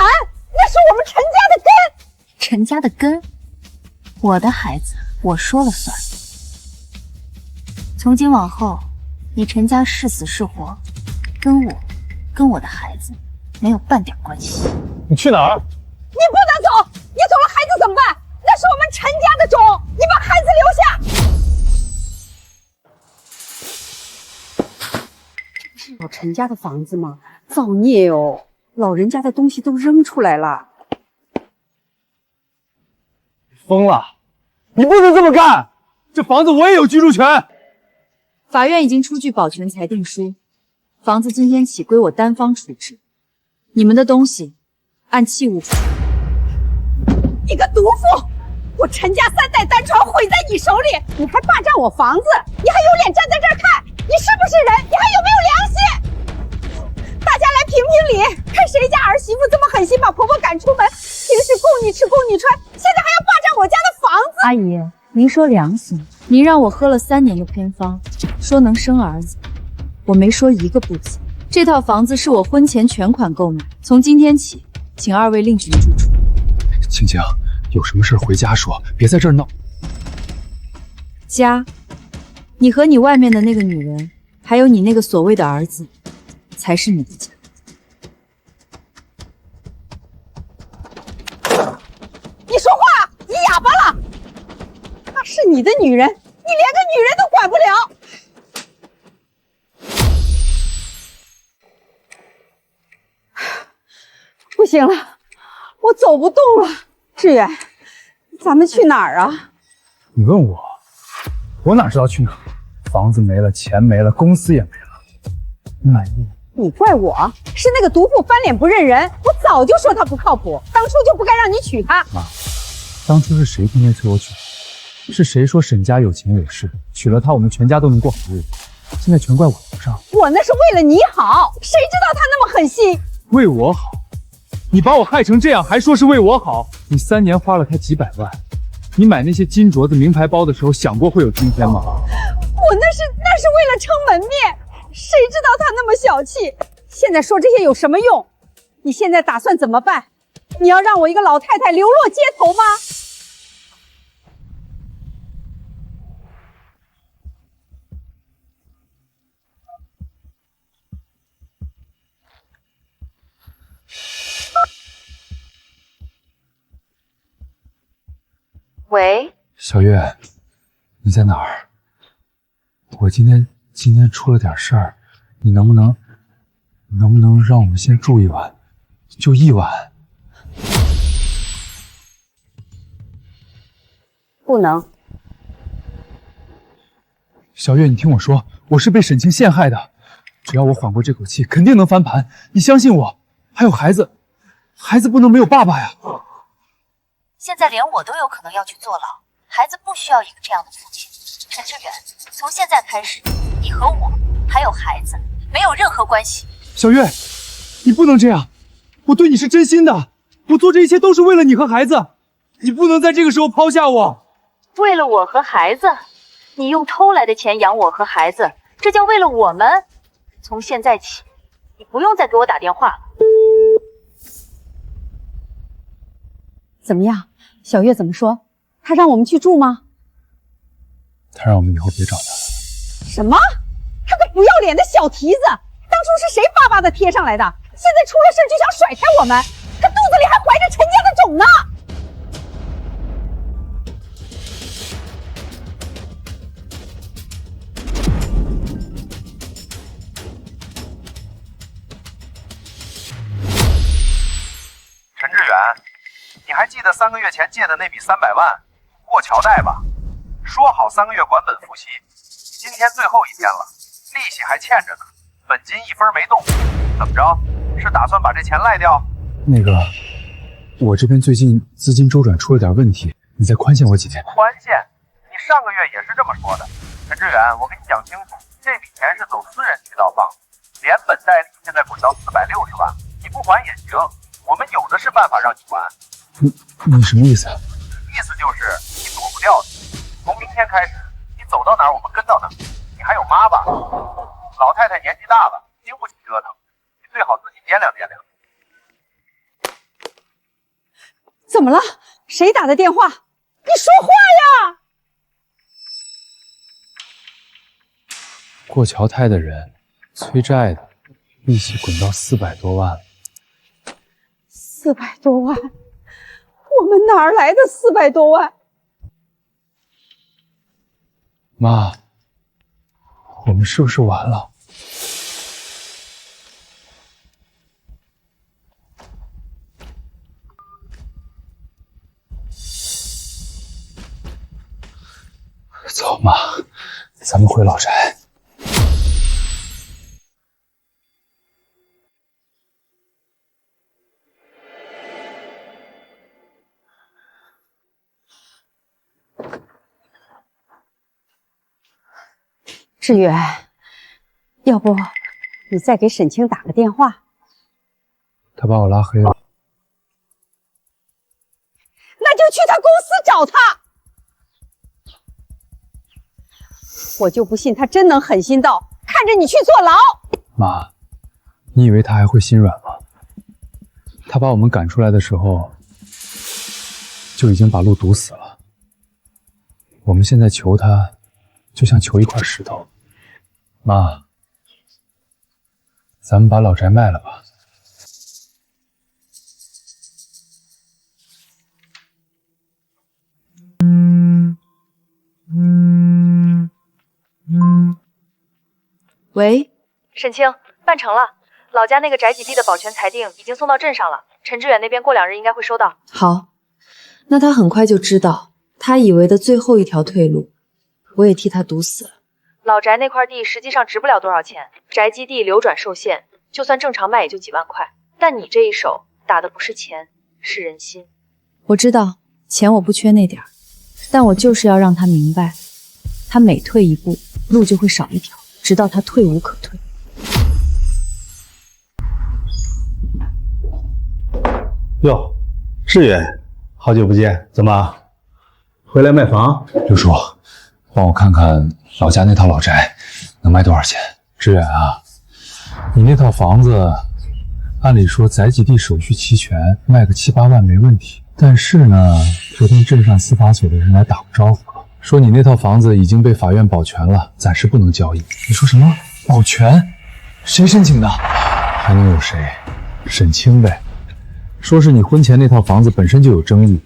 那是我们陈家的根！陈家的根？我的孩子，我说了算。从今往后，你陈家是死是活，跟我的孩子没有半点关系。你去哪儿？你不能走！你走了孩子怎么办？那是我们陈家的种，你把孩子留下。老陈家的房子吗？造孽哦！老人家的东西都扔出来了。疯了！你不能这么干！这房子我也有居住权。法院已经出具保全裁定书，房子今天起归我单方处置，你们的东西按器物处理。你个毒妇！我陈家3代单传毁在你手里，你还霸占我房子，你还有脸站在这儿看？你是不是人？你还有没有良心？大家来评评理，看谁家儿媳妇这么狠心把婆婆赶出门，平时供你吃供你穿，现在还要霸占我家的房子。阿姨，您说良心，您让我喝了3年的偏方，说能生儿子，我没说一个不字。这套房子是我婚前全款购买，从今天起，请2位另行住处。青青，有什么事回家说，别在这儿闹。家，你和你外面的那个女人，还有你那个所谓的儿子，才是你的家。你说话，你哑巴了？她是你的女人，你连个女人都管不了。不行了，我走不动了。志远，咱们去哪儿啊？你问我，我哪知道去哪儿？房子没了，钱没了，公司也没了，你满意？你怪我？是那个毒妇翻脸不认人，我早就说她不靠谱，当初就不该让你娶她。妈，当初是谁天天催我娶？是谁说沈家有钱有势，娶了她我们全家都能过好日子？现在全怪我头上。我那是为了你好，谁知道他那么狠心？为我好？你把我害成这样，还说是为我好？你3年花了他几百万，你买那些金镯子、名牌包的时候，想过会有今天吗？我那是为了撑门面，谁知道他那么小气？现在说这些有什么用？你现在打算怎么办？你要让我一个老太太流落街头吗？喂，小月，你在哪儿？我今天出了点事儿，你能不能让我们先住一晚，就1晚？不能。小月，你听我说，我是被沈清陷害的，只要我缓过这口气，肯定能翻盘。你相信我，还有孩子，孩子不能没有爸爸呀。现在连我都有可能要去坐牢，孩子不需要一个这样的父亲。陈志远，从现在开始，你和我还有孩子没有任何关系。小月，你不能这样，我对你是真心的，我做这一切都是为了你和孩子，你不能在这个时候抛下我。为了我和孩子，你用偷来的钱养我和孩子，这叫为了我们？从现在起，你不用再给我打电话了。怎么样？小月怎么说？她让我们去住吗？他让我们以后别找他。什么？他个不要脸的小蹄子！当初是谁巴巴的贴上来的？现在出了事就想甩开我们，他肚子里还怀着陈家的种呢！陈志远，你还记得3个月前借的那笔300万过桥贷吧？说好3个月还本付息，今天最后一天了，利息还欠着呢，本金1分没动，怎么着？是打算把这钱赖掉？那个，我这边最近资金周转出了点问题，你再宽限我几天。宽限？你上个月也是这么说的。陈志远，我跟你讲清楚，这笔钱是走私人渠道放的，连本带利现在滚到460万，你不还也行，我们有的是办法让你还。你什么意思啊？意思就是你躲不掉的。从明天开始，你走到哪儿我们跟到哪儿。你还有妈吧？老太太年纪大了，经不起折腾，你最好自己掂量掂量。怎么了？谁打的电话？你说话呀！过桥贷的人，催债的，利息滚到400多万了。400多万，我们哪儿来的400多万？妈，我们是不是完了？走，妈，咱们回老宅。志远，要不你再给沈清打个电话？他把我拉黑了。那就去他公司找他。我就不信他真能狠心到看着你去坐牢。妈，你以为他还会心软吗？他把我们赶出来的时候，就已经把路堵死了。我们现在求他，就像求一块石头。妈，咱们把老宅卖了吧。喂，沈清，办成了，老家那个宅基地的保全裁定已经送到镇上了，陈志远那边过2日应该会收到。好，那他很快就知道他以为的最后一条退路，我也替他堵死了。老宅那块地实际上值不了多少钱，宅基地流转受限，就算正常卖也就几万块。但你这一手打的不是钱，是人心。我知道钱我不缺那点儿，但我就是要让他明白，他每退一步，路就会少一条，直到他退无可退。哟，志远，好久不见，怎么回来卖房？刘叔，帮我看看老家那套老宅能卖多少钱？志远啊，你那套房子，按理说宅基地手续齐全，卖个7、8万没问题。但是呢，昨天镇上司法所的人来打过招呼了，说你那套房子已经被法院保全了，暂时不能交易。你说什么？保全？谁申请的？还能有谁？沈清呗。说是你婚前那套房子本身就有争议，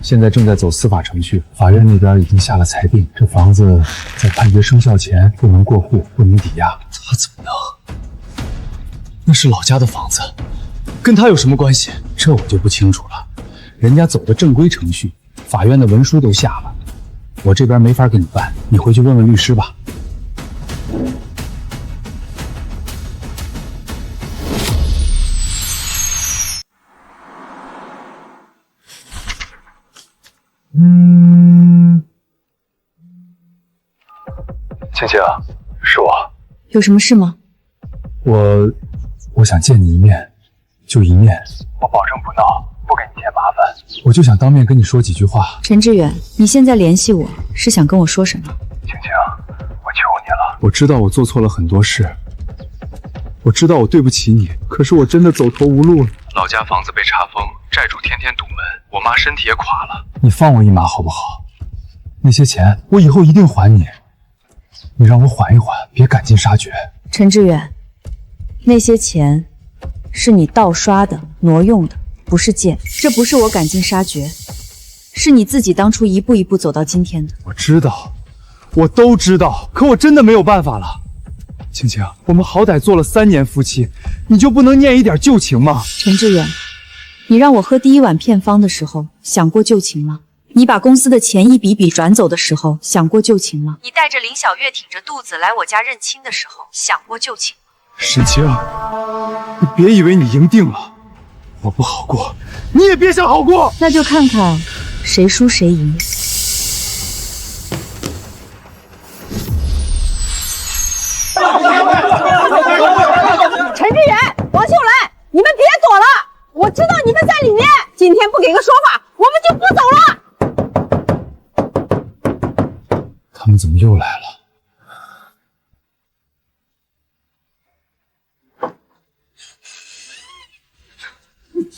现在正在走司法程序，法院那边已经下了裁定，这房子在判决生效前不能过户，不能抵押。他怎么能？那是老家的房子，跟他有什么关系？这我就不清楚了。人家走的正规程序，法院的文书都下了，我这边没法给你办，你回去问问律师吧。青青，是我。有什么事吗？我想见你一面，就一面。我保证不闹，不给你添麻烦。我就想当面跟你说几句话。陈志远，你现在联系我是想跟我说什么？青青，我求你了。我知道我做错了很多事，我知道我对不起你，可是我真的走投无路了。老家房子被查封，债主天天堵门，我妈身体也垮了。你放我一马好不好？那些钱我以后一定还你。你让我缓一缓，别赶尽杀绝。陈志远，那些钱是你盗刷的、挪用的，不是借。这不是我赶尽杀绝，是你自己当初一步一步走到今天的。我知道，我都知道，可我真的没有办法了。青青，我们好歹做了3年夫妻，你就不能念一点旧情吗？陈志远，你让我喝第一碗片方的时候，想过旧情吗？你把公司的钱一笔笔转走的时候，想过旧情吗？你带着林小月挺着肚子来我家认亲的时候，想过旧情吗？沈清，你别以为你赢定了，我不好过，你也别想好过。那就看看谁输谁赢。陈志远、王秀兰，你们别躲了，我知道你们在里面。今天不给个说法，我们就不走了。他们怎么又来了？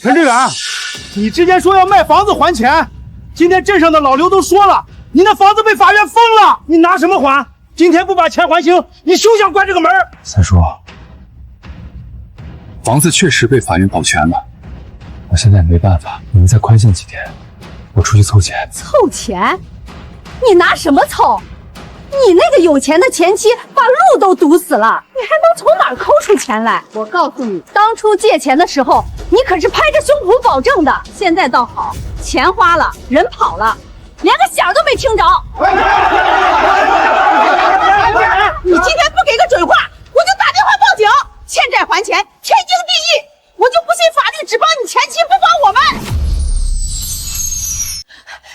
陈志远，你之前说要卖房子还钱，今天镇上的老刘都说了，你那房子被法院封了，你拿什么还？今天不把钱还清，你休想关这个门。三叔，房子确实被法院保全了，我现在也没办法，你们再宽限几天，我出去凑钱。凑钱？你拿什么凑？你那个有钱的前妻把路都堵死了，你还能从哪儿抠出钱来？我告诉你，当初借钱的时候，你可是拍着胸脯保证的。现在倒好，钱花了，人跑了，连个响都没听着。你今天不给个准话，我就打电话报警。欠债还钱，天经地义。我就不信法律只帮你前妻，不帮我们。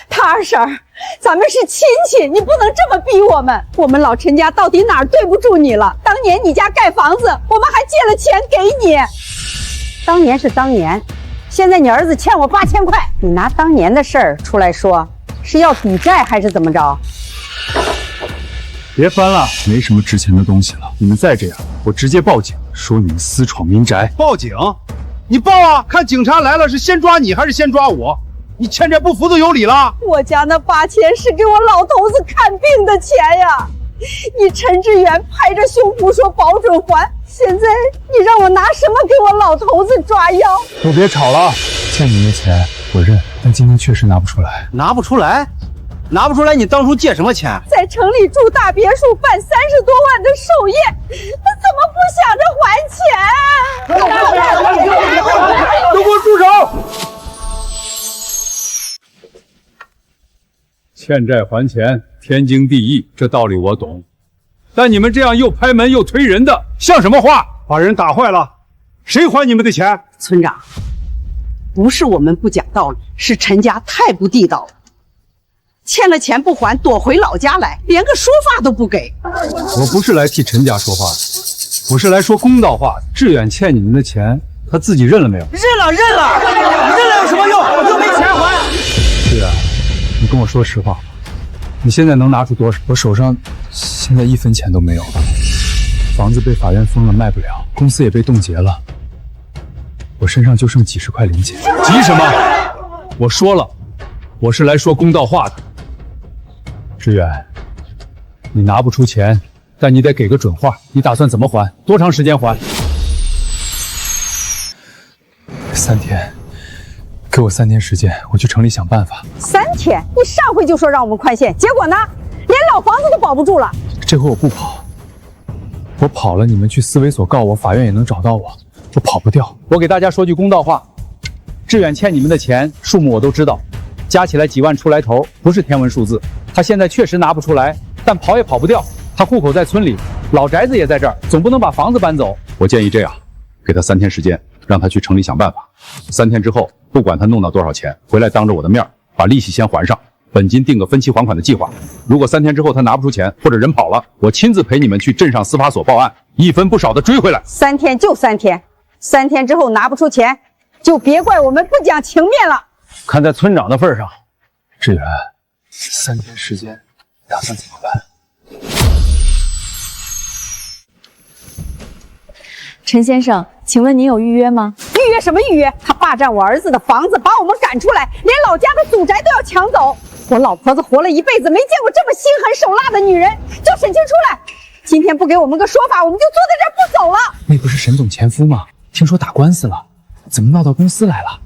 他二婶儿，咱们是亲戚，你不能这么逼我们。我们老陈家到底哪儿对不住你了？当年你家盖房子，我们还借了钱给你。当年是当年，现在你儿子欠我8000块，你拿当年的事儿出来说，是要抵债还是怎么着？别翻了，没什么值钱的东西了。你们再这样，我直接报警，说你们私闯民宅。报警？你报啊！看警察来了是先抓你还是先抓我？你欠债不服就有理了。我家那8000是给我老头子看病的钱呀！你陈志远拍着胸脯说保准还，现在你让我拿什么给我老头子抓药？都别吵了，欠你的钱我认，但今天确实拿不出来。拿不出来？拿不出来？你当初借什么钱？在城里住大别墅，办30多万的寿宴，他怎么不想着还钱？都给我住手！欠债还钱，天经地义，这道理我懂。但你们这样又拍门又推人的，像什么话？把人打坏了，谁还你们的钱？村长，不是我们不讲道理，是陈家太不地道了。欠了钱不还，躲回老家来，连个说法都不给。我不是来替陈家说话的，我是来说公道话的。志远欠你们的钱，他自己认了没有？认了，认了有什么用？又没钱还。志远，你跟我说实话，你现在能拿出多少？我手上现在1分钱都没有了，房子被法院封了，卖不了，公司也被冻结了，我身上就剩几十块零钱。急什么？我说了，我是来说公道话的。志远，你拿不出钱，但你得给个准话，你打算怎么还？多长时间还？3天，给我3天时间，我去城里想办法。3天？你上回就说让我们宽限，结果呢？连老房子都保不住了。这回我不跑，我跑了，你们去思维所告我，法院也能找到我，我跑不掉。我给大家说句公道话，志远欠你们的钱数目我都知道，加起来几万出来头，不是天文数字。他现在确实拿不出来，但跑也跑不掉。他户口在村里，老宅子也在这儿，总不能把房子搬走。我建议这样，给他3天时间，让他去城里想办法。3天之后，不管他弄到多少钱，回来当着我的面把利息先还上，本金定个分期还款的计划。如果3天之后他拿不出钱，或者人跑了，我亲自陪你们去镇上司法所报案，一分不少的追回来。3天就3天，3天之后拿不出钱，就别怪我们不讲情面了。看在村长的份上，志远，3天时间，打算怎么办？陈先生，请问您有预约吗？预约什么预约？他霸占我儿子的房子，把我们赶出来，连老家的祖宅都要抢走。我老婆子活了一辈子，没见过这么心狠手辣的女人。叫沈清出来！今天不给我们个说法，我们就坐在这儿不走了。那不是沈总前夫吗？听说打官司了，怎么闹到公司来了？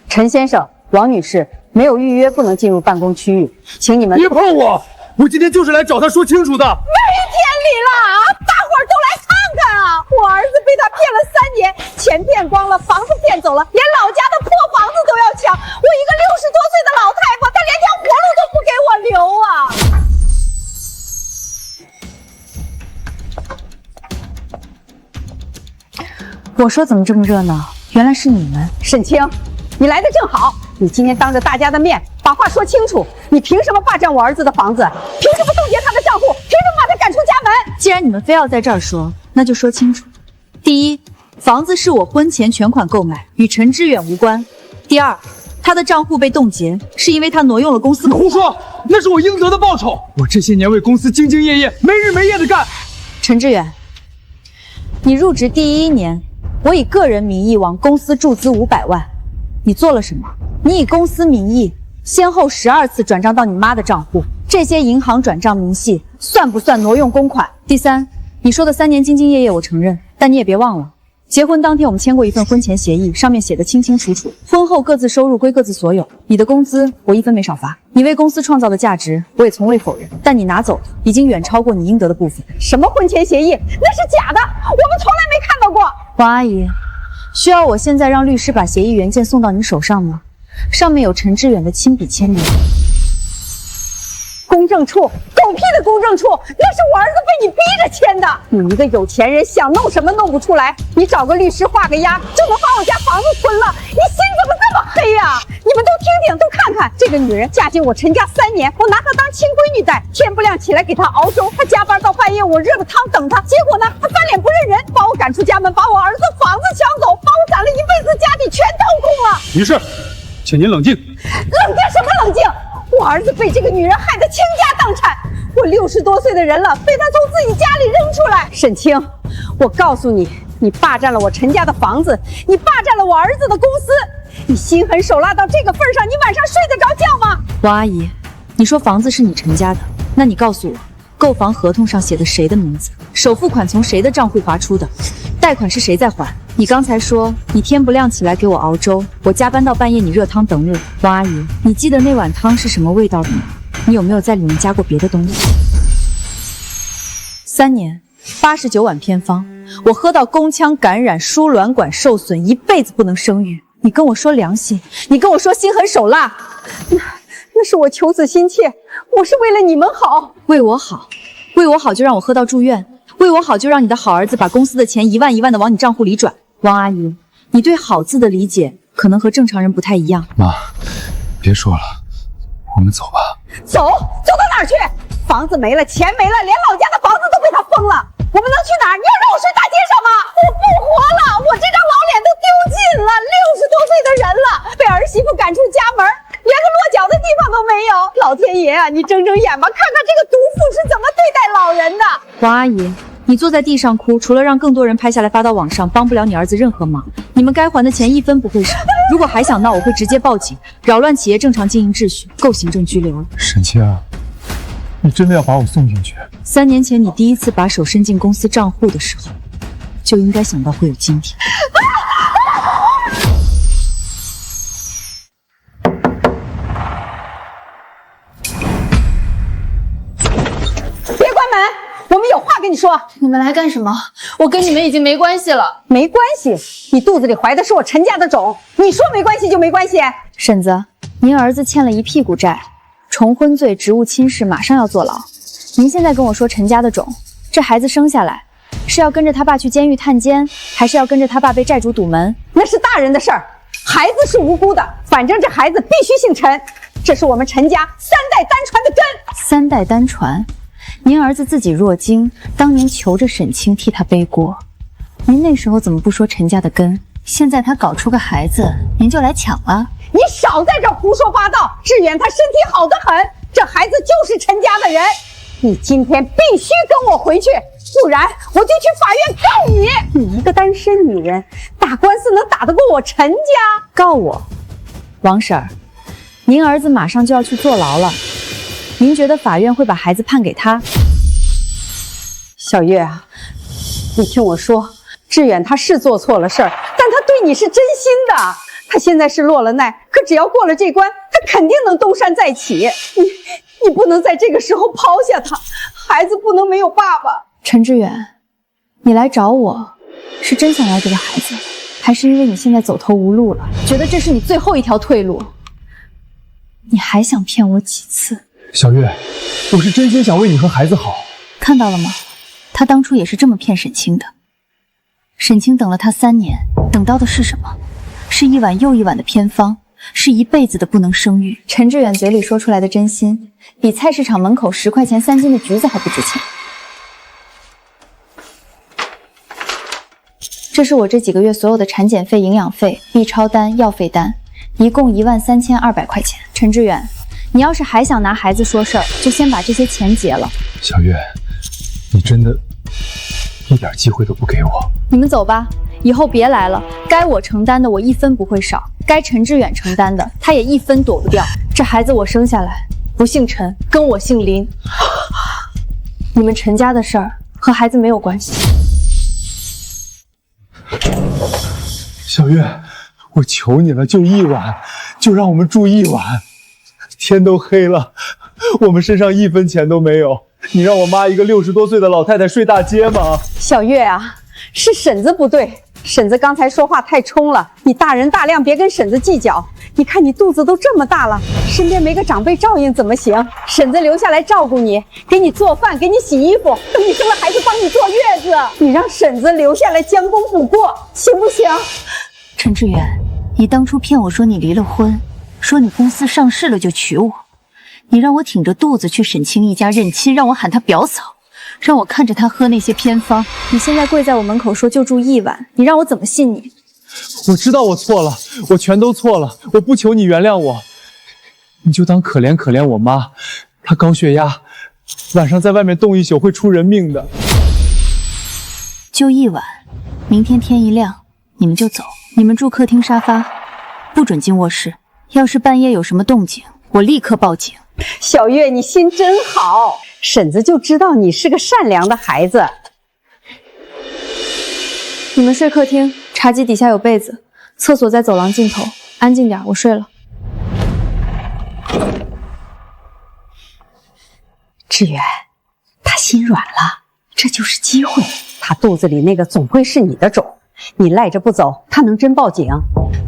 陈先生、王女士，没有预约不能进入办公区域，请你们别碰我！我今天就是来找他说清楚的。没天理了啊！大伙儿都来看看啊！我儿子被他骗了3年，钱骗光了，房子骗走了，连老家的破房子都要抢。我一个60多岁的老太婆，他连条活路都不给我留啊！我说怎么这么热闹？原来是你们。沈清，你来的正好。你今天当着大家的面把话说清楚，你凭什么霸占我儿子的房子？凭什么冻结他的账户？凭什么把他赶出家门？既然你们非要在这儿说，那就说清楚。第一，房子是我婚前全款购买，与陈志远无关。第二，他的账户被冻结，是因为他挪用了公司。你胡说，那是我应得的报酬。我这些年为公司兢兢业业，没日没夜的干。陈志远，你入职第1年，我以个人名义往公司注资500万，你做了什么？你以公司名义先后12次转账到你妈的账户，这些银行转账明细算不算挪用公款？第三，你说的3年兢兢业业我承认，但你也别忘了，结婚当天我们签过一份婚前协议，上面写的清清楚楚，婚后各自收入归各自所有，你的工资我1分没少发，你为公司创造的价值我也从未否认，但你拿走的已经远超过你应得的部分。什么婚前协议？那是假的，我们从来没看到过。王阿姨，需要我现在让律师把协议原件送到你手上吗？上面有陈志远的亲笔签名。公证处，狗屁的公证处，那是我儿子被你逼着签的。你一个有钱人，想弄什么弄不出来，你找个律师画个押，就能把我家房子吞了。你心怎么这么黑呀？你们都听听，都看看，这个女人嫁进我陈家3年，我拿她当亲闺女待，天不亮起来给她熬粥，她加班到半夜，我热的汤等她，结果呢，她翻脸不认人，把我赶出家门，把我儿子房子抢走，把我攒了一辈子家底全掏空了。女士，请您冷静。冷静什么冷静？我儿子被这个女人害得倾家荡产，我60多岁的人了，被她从自己家里扔出来。沈清，我告诉你，你霸占了我陈家的房子，你霸占了我儿子的公司，你心狠手辣到这个份上，你晚上睡得着觉吗？王阿姨，你说房子是你陈家的，那你告诉我，购房合同上写的谁的名字？首付款从谁的账户划出的？贷款是谁在还？你刚才说你天不亮起来给我熬粥，我加班到半夜你热汤等我。王阿姨，你记得那碗汤是什么味道的吗？你有没有在里面加过别的东西？3年89碗偏方，我喝到宫腔感染、输卵管受损，一辈子不能生育。你跟我说良心，你跟我说心狠手辣，那是我求子心切，我是为了你们好。为我好，为我好就让我喝到住院，为我好就让你的好儿子把公司的钱1万1万的往你账户里转。王阿姨，你对好字的理解可能和正常人不太一样。妈，别说了，我们走吧。走到哪儿去？房子没了，钱没了，连老家的房子都被他封了，我们能去哪儿？你要让我睡大街上吗？我不活了，我这张老脸都丢尽了，60多岁的人了，被儿媳妇赶出家门，连个落脚的地方都没有。老天爷啊，你睁睁眼吧，看看这个毒妇是怎么对待老人的。王阿姨，你坐在地上哭，除了让更多人拍下来发到网上，帮不了你儿子任何忙。你们该还的钱1分不会少。如果还想闹，我会直接报警，扰乱企业正常经营秩序，够行政拘留了。沈清，你真的要把我送进去？3年前你第一次把手伸进公司账户的时候，就应该想到会有今天。别关门，我们有话跟你说。你们来干什么？我跟你们已经没关系了。没关系？你肚子里怀的是我陈家的种，你说没关系就没关系？婶子，您儿子欠了一屁股债，重婚罪、职务侵蚀，马上要坐牢。您现在跟我说陈家的种，这孩子生下来是要跟着他爸去监狱探监，还是要跟着他爸被债主堵门？那是大人的事儿，孩子是无辜的。反正这孩子必须姓陈，这是我们陈家3代单传的根。3代单传？您儿子自己弱精，当年求着沈清替他背锅，您那时候怎么不说陈家的根？现在他搞出个孩子，您就来抢了？你少在这胡说八道！志远他身体好得很，这孩子就是陈家的人。你今天必须跟我回去，不然我就去法院告你。你一个单身女人，打官司能打得过我陈家？告我？王婶儿，您儿子马上就要去坐牢了，您觉得法院会把孩子判给他？小月啊，你听我说，志远他是做错了事儿，但他对你是真心的。他现在是落了难，可只要过了这关，他肯定能东山再起。你不能在这个时候抛下他，孩子不能没有爸爸。陈志远，你来找我，是真想要这个孩子，还是因为你现在走投无路了，觉得这是你最后一条退路？你还想骗我几次？小月，我是真心想为你和孩子好。看到了吗？他当初也是这么骗沈清的。沈清等了他3年，等到的是什么？是一碗又一碗的偏方，是一辈子的不能生育。陈志远嘴里说出来的真心，比菜市场门口10块钱3斤的橘子还不值钱。这是我这几个月所有的产检费、营养费、B 超单、药费单，一共13200块钱。陈志远，你要是还想拿孩子说事儿，就先把这些钱结了。小月，你真的一点机会都不给我？你们走吧，以后别来了。该我承担的我1分不会少，该陈志远承担的他也1分躲不掉。这孩子我生下来不姓陈，跟我姓林。你们陈家的事儿和孩子没有关系。小月，我求你了，就1晚，就让我们住1晚。天都黑了，我们身上1分钱都没有，你让我妈一个60多岁的老太太睡大街吗？小月啊，是婶子不对，婶子刚才说话太冲了，你大人大量，别跟婶子计较。你看你肚子都这么大了，身边没个长辈照应怎么行？婶子留下来照顾你，给你做饭，给你洗衣服，等你生了孩子帮你坐月子。你让婶子留下来将功补过，行不行？陈志远，你当初骗我说你离了婚，说你公司上市了就娶我，你让我挺着肚子去沈清一家认亲，让我喊他表嫂，让我看着他喝那些偏方。你现在跪在我门口说就住1晚，你让我怎么信你？我知道我错了，我全都错了，我不求你原谅我，你就当可怜可怜我妈，她高血压，晚上在外面冻1宿会出人命的。就1晚，明天天一亮你们就走。你们住客厅沙发，不准进卧室，要是半夜有什么动静，我立刻报警。小月，你心真好，婶子就知道你是个善良的孩子。你们睡客厅，茶几底下有被子，厕所在走廊尽头，安静点，我睡了。志远，他心软了，这就是机会。他肚子里那个总归是你的种，你赖着不走，他能真报警？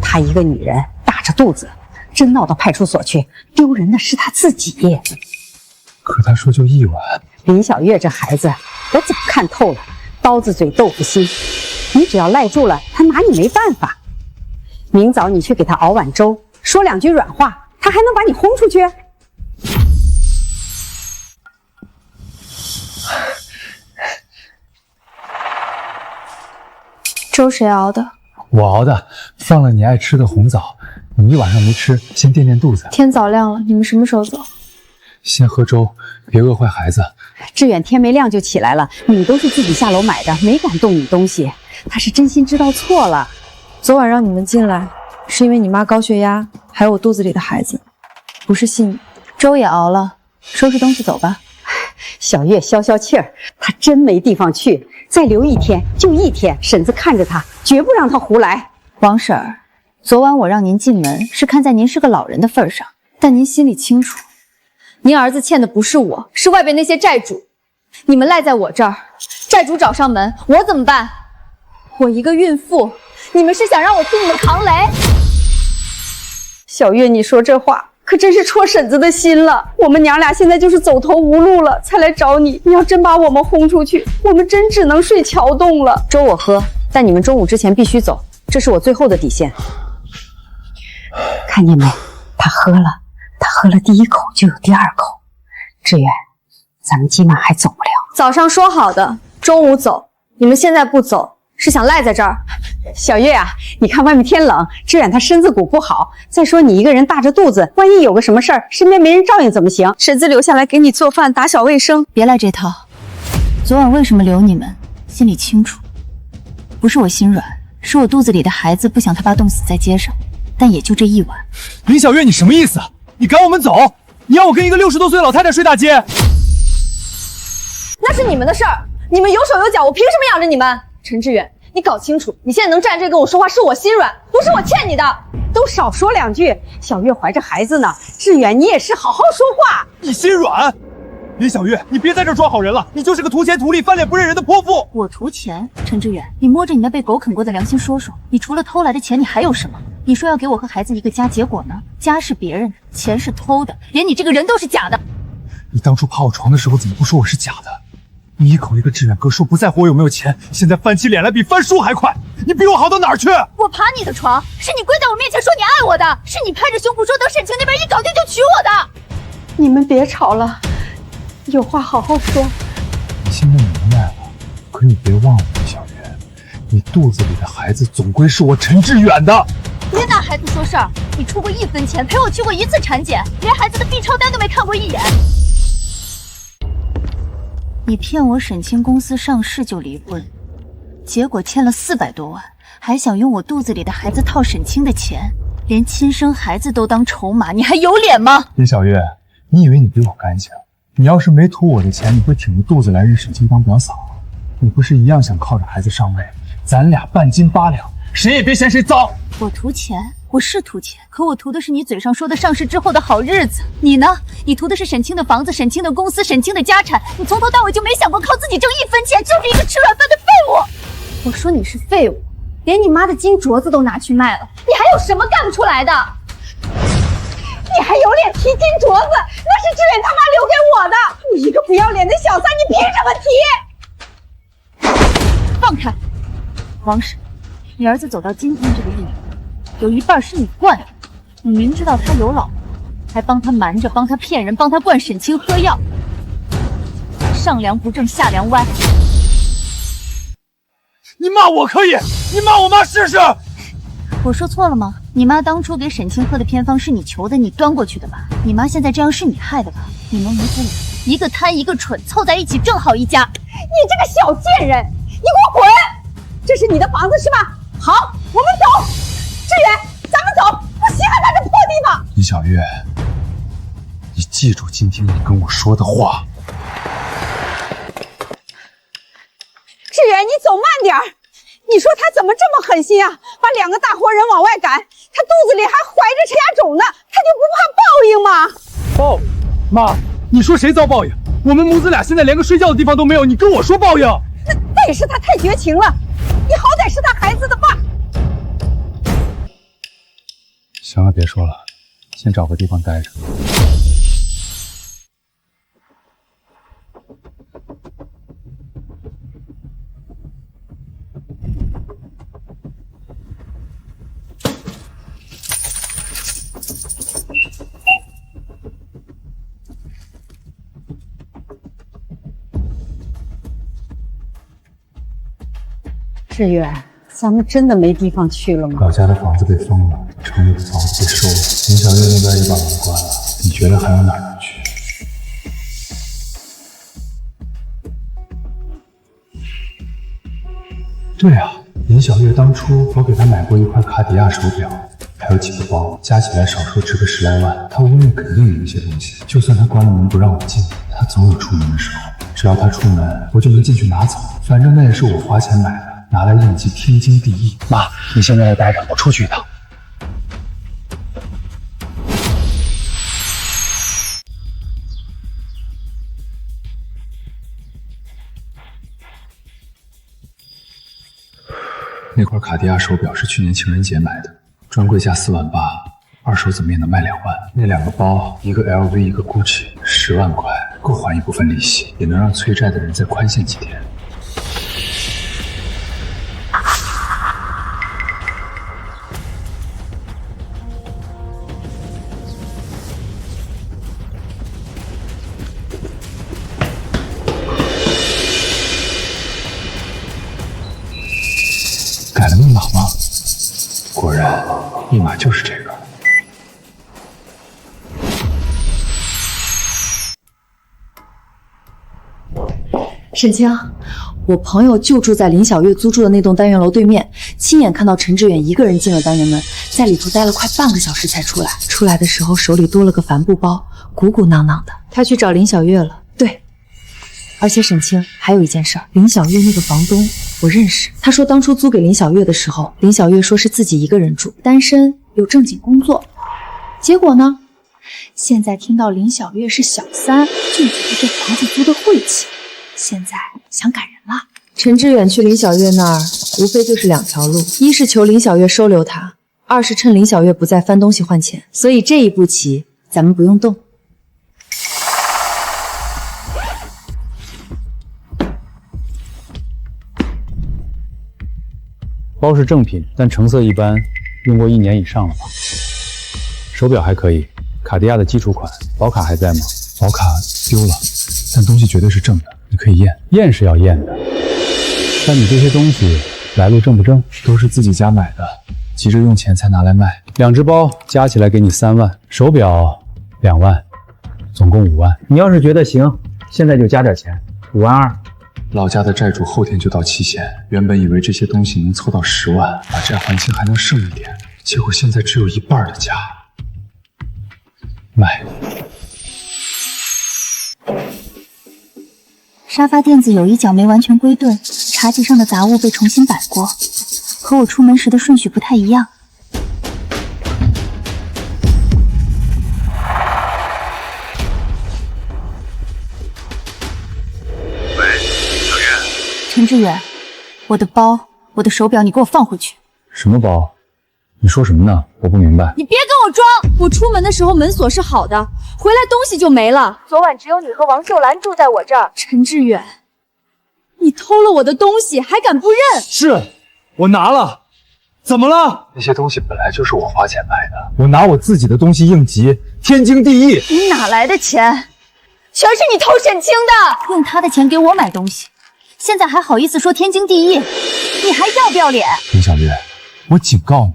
她一个女人大着肚子，真闹到派出所去，丢人的是她自己。可他说就1晚。林小月这孩子，我早看透了，刀子嘴豆腐心。你只要赖住了，他拿你没办法。明早你去给他熬碗粥，说2句软话，他还能把你轰出去？粥谁熬的？我熬的，放了你爱吃的红枣，你1晚上没吃，先垫垫肚子。天早亮了，你们什么时候走？先喝粥，别饿坏孩子。志远天没亮就起来了，米都是自己下楼买的，没敢动你东西。他是真心知道错了。昨晚让你们进来，是因为你妈高血压，还有我肚子里的孩子，不是信你。粥也熬了，收拾东西走吧。小月消消气儿，她真没地方去，再留1天就1天，婶子看着她，绝不让她胡来。王婶儿，昨晚我让您进门，是看在您是个老人的份上，但您心里清楚，您儿子欠的不是我，是外边那些债主。你们赖在我这儿，债主找上门，我怎么办？我一个孕妇，你们是想让我替你们扛雷？小月，你说这话可真是戳婶子的心了。我们娘俩现在就是走投无路了，才来找你。你要真把我们轰出去，我们真只能睡桥洞了。粥我喝，但你们中午之前必须走，这是我最后的底线。看见没？他喝了第1口就有第2口。志远，咱们今晚还走不了。早上说好的，中午走，你们现在不走，是想赖在这儿？小月啊，你看外面天冷，志远他身子骨不好，再说你一个人大着肚子，万一有个什么事儿，身边没人照应怎么行？婶子留下来给你做饭、打扫卫生。别来这套。昨晚为什么留你们，心里清楚。不是我心软，是我肚子里的孩子不想他爸冻死在街上，但也就这1晚。林小月，你什么意思？你赶我们走？你要我跟一个60多岁的老太太睡大街？那是你们的事儿，你们有手有脚，我凭什么养着你们？陈志远，你搞清楚，你现在能站这跟我说话，是我心软，不是我欠你的。都少说2句。小月怀着孩子呢，志远，你也是好好说话。你心软？林小月，你别在这装好人了，你就是个图钱图利、翻脸不认人的泼妇。我图钱？陈志远，你摸着你那被狗啃过的良心说说，你除了偷来的钱，你还有什么？你说要给我和孩子一个家，结果呢？家是别人的，钱是偷的，连你这个人都是假的。你当初爬我床的时候怎么不说我是假的？你一口一个志远哥说不在乎我有没有钱，现在翻起脸来比翻书还快，你比我好到哪儿去？我爬你的床，是你跪在我面前说你爱我的，是你拍着胸脯说等沈清那边一搞定就娶我的。你们别吵了，有话好好说。你现在明白了，可你别忘了，小月，你肚子里的孩子总归是我陈志远的。别拿孩子说事儿，你出过1分钱，陪我去过1次产检，连孩子的 B 超单都没看过一眼。你骗我沈清公司上市就离婚，结果欠了400多万，还想用我肚子里的孩子套沈清的钱，连亲生孩子都当筹码，你还有脸吗？林小月，你以为你比我干净？你要是没图我的钱，你会挺着肚子来认沈清当表嫂？你不是一样想靠着孩子上位？咱俩半斤8两，谁也别嫌谁脏。我图钱，我是图钱，可我图的是你嘴上说的上市之后的好日子。你呢？你图的是沈清的房子、沈清的公司、沈清的家产。你从头到尾就没想过靠自己挣1分钱，就是一个吃软饭的废物。我说你是废物，连你妈的金镯子都拿去卖了，你还有什么干不出来的？你还有脸提金镯子？那是志远他妈留给我的！你一个不要脸的小三，你凭什么提？放开！王婶，你儿子走到今天这个地步，有一半是你惯的。你明知道他有老婆，还帮他瞒着，帮他骗人，帮他灌沈清喝药，上梁不正下梁歪。你骂我可以，你骂我妈试试。我说错了吗？你妈当初给沈清喝的偏方是你求的，你端过去的吧？你妈现在这样是你害的吧？你们母子俩一个贪一个蠢，凑在一起正好一家。你这个小贱人，你给我滚！这是你的房子是吧？好，我们走。志远，咱们走，我稀罕他这破地方。林小月，你记住今天你跟我说的话。志远，你走慢点儿。你说他怎么这么狠心啊？把2个大活人往外赶，他肚子里还怀着陈家种呢，他就不怕报应吗？报，妈，你说谁遭报应？我们母子俩现在连个睡觉的地方都没有，你跟我说报应？那也是他太绝情了，你好歹是他孩子的爸。行了，别说了，先找个地方待着。志远，咱们真的没地方去了吗？老家的房子被封了，城里的房子被收了，林小月那边也把门关了，你觉得还有哪儿能去？对啊，林小月当初我给她买过一块卡地亚手表，还有几个包，加起来少说值个10来万。她屋内肯定有一些东西，就算她关了门不让我进，她总有出门的时候。只要她出门，我就能进去拿走，反正那也是我花钱买的。拿来应急，天经地义。妈，你先在这待着，我出去一趟。那块卡地亚手表是去年情人节买的，专柜价4万8，二手怎么也能卖2万。那2个包，一个 LV， 一个 GUCCI，10万块，够还一部分利息，也能让催债的人再宽限几天。改了密码吗？果然，密码就是这个。沈清，我朋友就住在林小月租住的那栋单元楼对面，亲眼看到陈志远一个人进了单元门，在里头待了快半个小时才出来。出来的时候手里多了个帆布包，鼓鼓囊囊的。他去找林小月了。对，而且沈清还有一件事儿，林小月那个房东我认识。他说当初租给林小月的时候，林小月说是自己一个人住，单身，有正经工作。结果呢？现在听到林小月是小三，就觉得这房子租的晦气，现在想赶人了。陈志远去林小月那儿，无非就是2条路：一是求林小月收留他，二是趁林小月不在翻东西换钱。所以这一步棋咱们不用动。包是正品，但成色一般，用过1年以上了吧？手表还可以，卡地亚的基础款，保卡还在吗？保卡丢了，但东西绝对是正的，你可以验。验是要验的，但你这些东西来路正不正？都是自己家买的，急着用钱才拿来卖。2只包加起来给你3万，手表2万，总共5万。你要是觉得行，现在就加点钱，5万2。老家的债主后天就到期限，原本以为这些东西能凑到10万，把债还清还能剩一点，结果现在只有1半的价。卖。沙发垫子有一角没完全归顿，茶几上的杂物被重新摆过，和我出门时的顺序不太一样。陈志远，我的包，我的手表，你给我放回去。什么包？你说什么呢？我不明白。你别跟我装！我出门的时候门锁是好的，回来东西就没了。昨晚只有你和王秀兰住在我这儿。陈志远，你偷了我的东西还敢不认？是，我拿了。怎么了？那些东西本来就是我花钱买的，我拿我自己的东西应急，天经地义。你哪来的钱？全是你偷沈清的！用他的钱给我买东西。现在还好意思说天经地义？你还要不要脸？林小月，我警告你，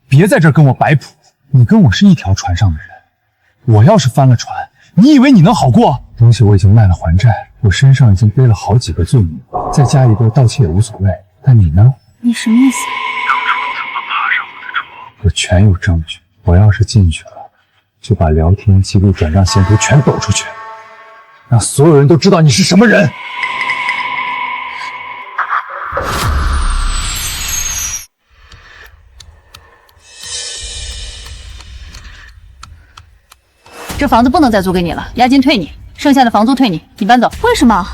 别在这儿跟我摆谱。你跟我是一条船上的人，我要是翻了船，你以为你能好过？东西我已经卖了还债，我身上已经背了好几个罪名，再加一个盗窃也无所谓。但你呢？你什么意思？当初怎么爬上我的床？我全有证据。我要是进去了，就把聊天记录、转账线图全抖出去，让所有人都知道你是什么人。这房子不能再租给你了，押金退你，剩下的房租退你，你搬走。为什么？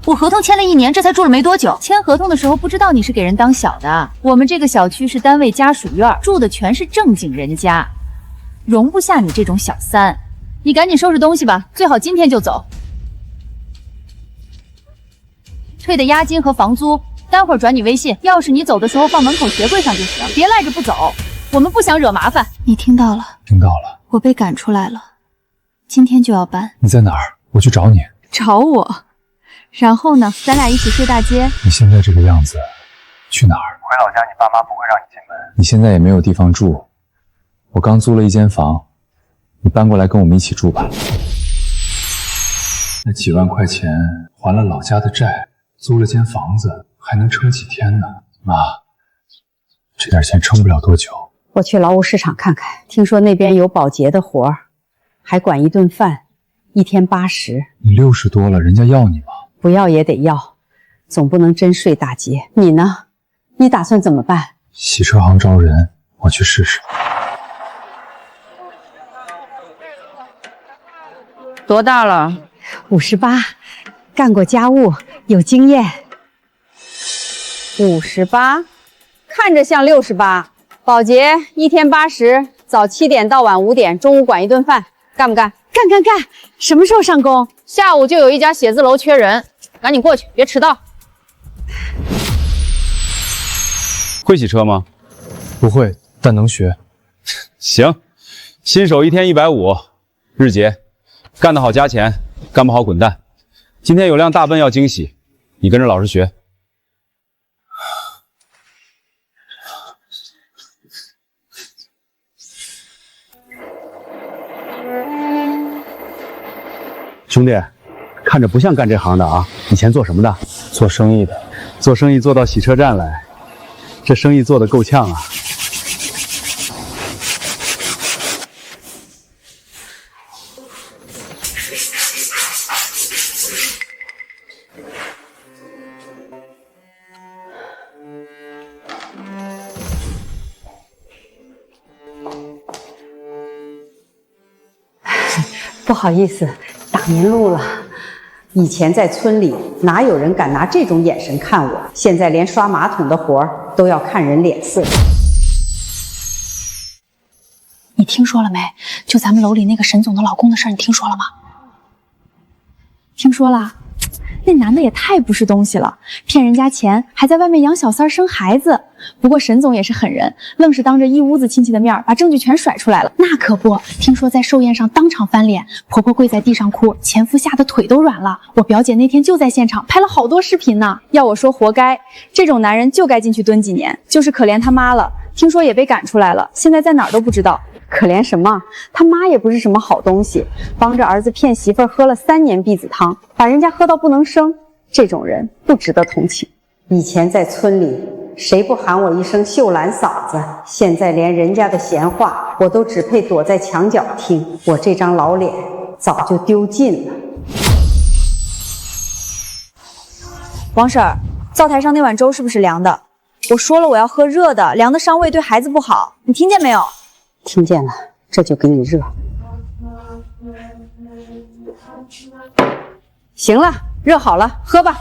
我合同签了1年，这才住了没多久。签合同的时候不知道你是给人当小的。我们这个小区是单位家属院，住的全是正经人家，容不下你这种小三。你赶紧收拾东西吧，最好今天就走。退的押金和房租，待会儿转你微信。钥匙你走的时候放门口鞋柜上就行，别赖着不走。我们不想惹麻烦。你听到了？听到了。我被赶出来了。今天就要搬。你在哪儿？我去找你。找我？然后呢？咱俩一起睡大街？你现在这个样子，去哪儿？回老家，你爸妈不会让你进门。你现在也没有地方住，我刚租了一间房，你搬过来跟我们一起住吧。那几万块钱还了老家的债，租了间房子，还能撑几天呢？妈，这点钱撑不了多久。我去劳务市场看看，听说那边有保洁的活儿，还管一顿饭，1天80。你60多了，人家要你吗？不要也得要，总不能真睡大街。你呢？你打算怎么办？洗车行招人，我去试试。多大了？58，干过家务，有经验。58，看着像68。保洁1天80，早7点到晚5点，中午管一顿饭，干不干？干！什么时候上工？下午就有一家写字楼缺人，赶紧过去，别迟到。会洗车吗？不会，但能学。行，新手1天150，日结，干得好加钱，干不好滚蛋。今天有辆大奔要惊喜，你跟着老师学。兄弟，看着不像干这行的啊，以前做什么的？做生意的。做生意做到洗车站来，这生意做得够呛啊！不好意思，打您路了。以前在村里，哪有人敢拿这种眼神看我？现在连刷马桶的活儿都要看人脸色。你听说了没？就咱们楼里那个沈总的老公的事儿，你听说了吗？听说了，那男的也太不是东西了，骗人家钱，还在外面养小三儿生孩子。不过沈总也是狠人，愣是当着一屋子亲戚的面把证据全甩出来了。那可不，听说在寿宴上当场翻脸，婆婆跪在地上哭，前夫吓得腿都软了。我表姐那天就在现场拍了好多视频呢。要我说，活该，这种男人就该进去蹲几年。就是可怜他妈了，听说也被赶出来了，现在在哪儿都不知道。可怜什么？他妈也不是什么好东西，帮着儿子骗媳妇儿喝了3年避子汤，把人家喝到不能生。这种人不值得同情。以前在村里，谁不喊我一声秀兰嫂子？现在连人家的闲话，我都只配躲在墙角听。我这张老脸早就丢尽了。王婶儿，灶台上那碗粥是不是凉的？我说了我要喝热的，凉的伤胃，对孩子不好。你听见没有？听见了，这就给你热。行了，热好了，喝吧。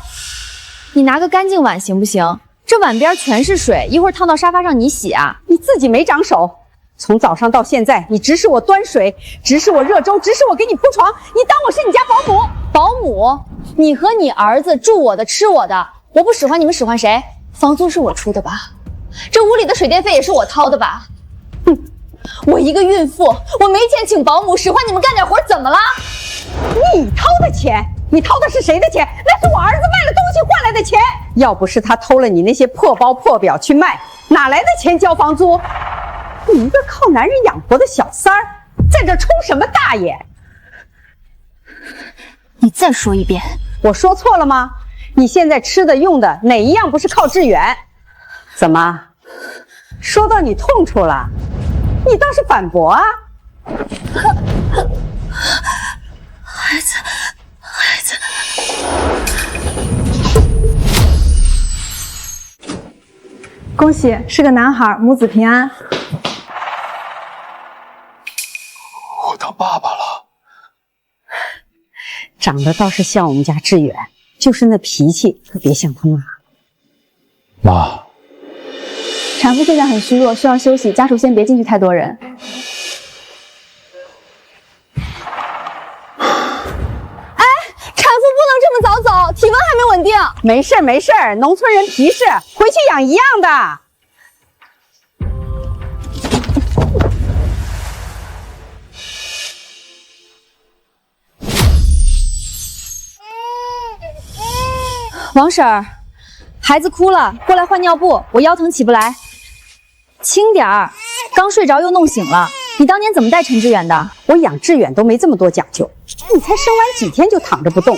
你拿个干净碗行不行？这碗边全是水，一会儿烫到沙发上你洗啊。你自己没长手，从早上到现在，你指使我端水，指使我热粥，指使我给你铺床，你当我是你家保姆？保姆？你和你儿子住我的，吃我的，我不使唤你们使唤谁？房租是我出的吧？这屋里的水电费也是我掏的吧？哼，我一个孕妇，我没钱请保姆，使唤你们干点活怎么了？你掏的钱？你掏的是谁的钱？那是我儿子卖了东西换来的钱。要不是他偷了你那些破包破表去卖，哪来的钱交房租？你一个靠男人养活的小三儿，在这充什么大爷？你再说一遍，我说错了吗？你现在吃的用的哪一样不是靠致远？怎么，说到你痛处了，你倒是反驳啊！孩子。恭喜，是个男孩，母子平安。我当爸爸了。长得倒是像我们家致远，就是那脾气特别像他妈。妈，产妇现在很虚弱，需要休息，家属先别进去太多人。这么早走，体温还没稳定。没事没事，农村人皮实，回去养一样的。王婶儿，孩子哭了，过来换尿布，我腰疼起不来。轻点儿，刚睡着又弄醒了。你当年怎么带陈志远的？我养志远都没这么多讲究，你才生完几天就躺着不动，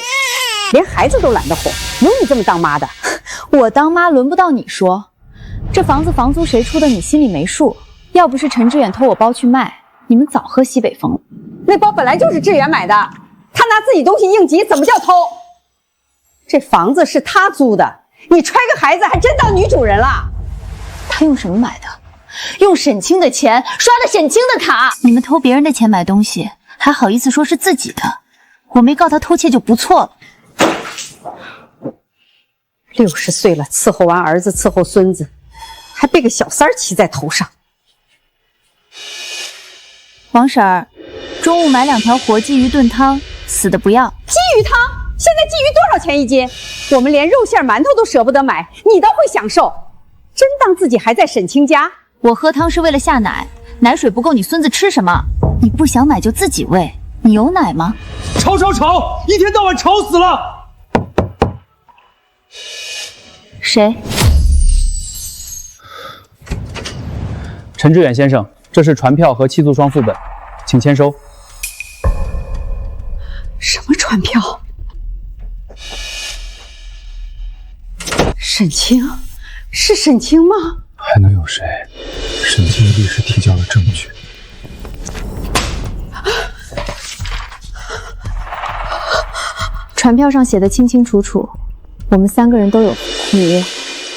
连孩子都懒得哄，有你这么当妈的？我当妈轮不到你说。这房子房租谁出的，你心里没数。要不是陈志远偷我包去卖，你们早喝西北风了。那包本来就是志远买的，他拿自己东西应急，怎么叫偷？这房子是他租的，你揣个孩子还真当女主人了。他用什么买的？用沈清的钱，刷的沈清的卡。你们偷别人的钱买东西，还好意思说是自己的？我没告他偷窃就不错了。60岁了，伺候完儿子，伺候孙子，还被个小三儿骑在头上。王婶儿，中午买2条活鲫鱼炖汤，死的不要。鲫鱼汤？现在鲫鱼多少钱一斤？我们连肉馅馒头都舍不得买，你倒会享受。真当自己还在沈清家？我喝汤是为了下奶，奶水不够，你孙子吃什么？你不想奶就自己喂，你有奶吗？吵！一天到晚吵死了！谁？陈志远先生，这是传票和契租双副本，请签收。什么传票？沈清，是沈清吗？还能有谁？沈清的律师提交了证据。传票上写的清清楚楚，我们3个人都有。你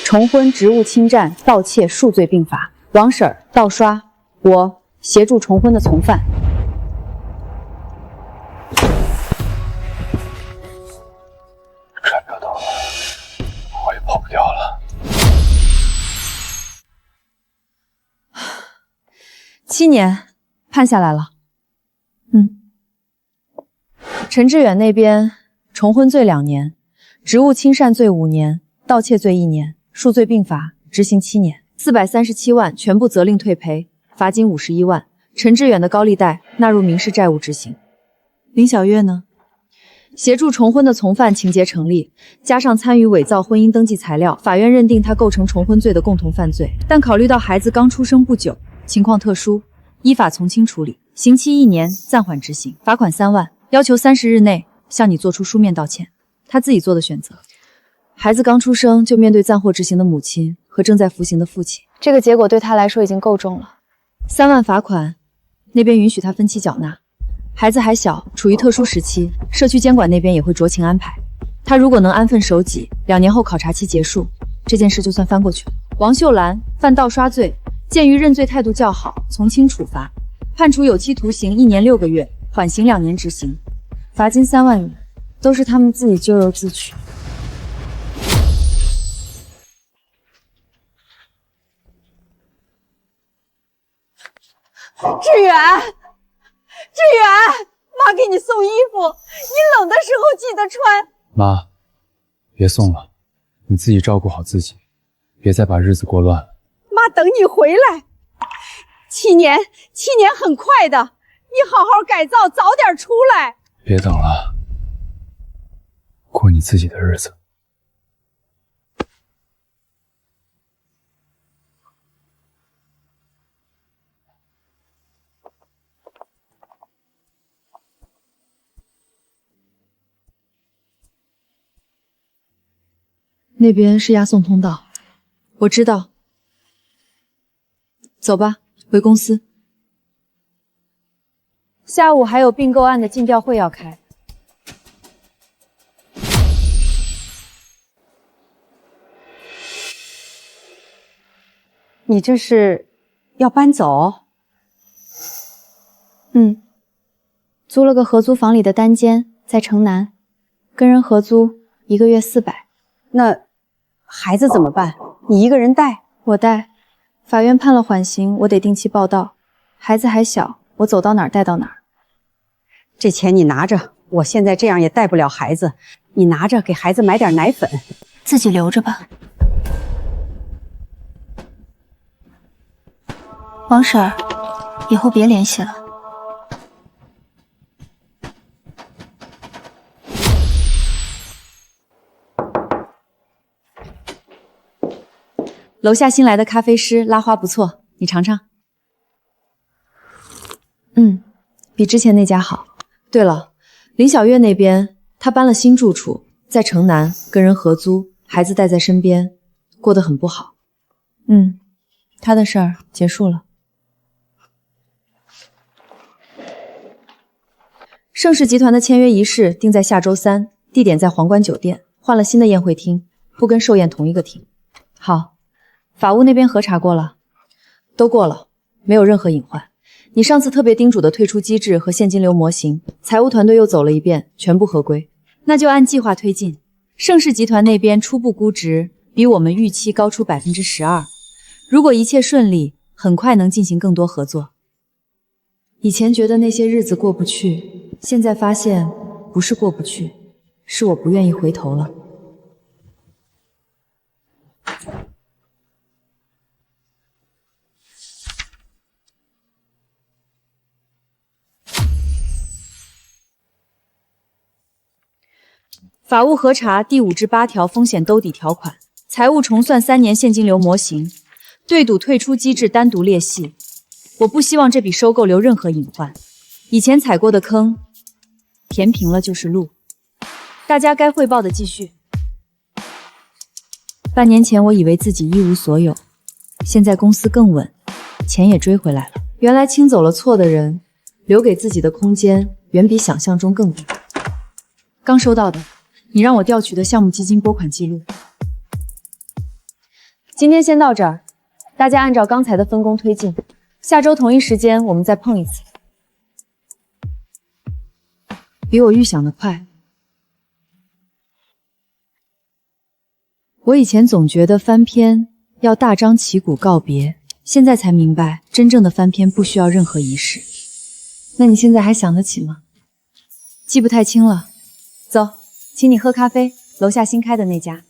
重婚、职务侵占、盗窃数罪并罚。王婶儿盗刷，我协助重婚的从犯。传票到了，我也跑不掉了。7年，判下来了。陈志远那边重婚罪2年，职务侵占罪5年，盗窃罪1年，数罪并罚，执行7年，437万全部责令退赔，罚金51万。陈志远的高利贷纳入民事债务执行。林小月呢？协助重婚的从犯情节成立，加上参与伪造婚姻登记材料，法院认定他构成重婚罪的共同犯罪。但考虑到孩子刚出生不久，情况特殊，依法从轻处理，刑期1年，暂缓执行，罚款3万，要求30日内向你做出书面道歉。他自己做的选择。孩子刚出生就面对暂获执行的母亲和正在服刑的父亲，这个结果对他来说已经够重了。3万罚款，那边允许他分期缴纳。孩子还小，处于特殊时期，社区监管那边也会酌情安排。他如果能安分守己，2年后考察期结束，这件事就算翻过去了。王秀兰犯盗刷罪，鉴于认罪态度较好，从轻处罚，判处有期徒刑1年6个月，缓刑2年执行，罚金3万元，都是他们自己咎由自取。志远，志远，妈给你送衣服，你冷的时候记得穿。妈，别送了，你自己照顾好自己，别再把日子过乱了。妈等你回来。7年很快的，你好好改造，早点出来。别等了，过你自己的日子。那边是押送通道，我知道。走吧，回公司。下午还有并购案的竞调会要开。你这是要搬走？租了个合租房里的单间，在城南，跟人合租，1个月400。那孩子怎么办？你一个人带？我带。法院判了缓刑，我得定期报到。孩子还小，我走到哪儿带到哪儿。这钱你拿着，我现在这样也带不了孩子，你拿着给孩子买点奶粉，自己留着吧。王婶儿，以后别联系了。楼下新来的咖啡师拉花不错，你尝尝。比之前那家好。对了，林小月那边，她搬了新住处，在城南跟人合租，孩子带在身边，过得很不好。她的事儿结束了。盛世集团的签约仪式定在下周3，地点在皇冠酒店，换了新的宴会厅，不跟寿宴同一个厅。好。法务那边核查过了，都过了，没有任何隐患。你上次特别叮嘱的退出机制和现金流模型，财务团队又走了一遍，全部合规。那就按计划推进。盛世集团那边初步估值比我们预期高出12%，如果一切顺利，很快能进行更多合作。以前觉得那些日子过不去，现在发现不是过不去，是我不愿意回头了。法务核查第5至8条风险兜底条款，财务重算3年现金流模型，对赌退出机制单独列细。我不希望这笔收购留任何隐患，以前踩过的坑，填平了就是路。大家该汇报的继续。半年前我以为自己一无所有，现在公司更稳，钱也追回来了。原来清走了错的人，留给自己的空间远比想象中更大。刚收到的，你让我调取的项目基金拨款记录。今天先到这儿，大家按照刚才的分工推进，下周同一时间我们再碰一次。比我预想的快。我以前总觉得翻篇要大张旗鼓告别，现在才明白，真正的翻篇不需要任何仪式。那你现在还想得起吗？记不太清了。走，请你喝咖啡，楼下新开的那家。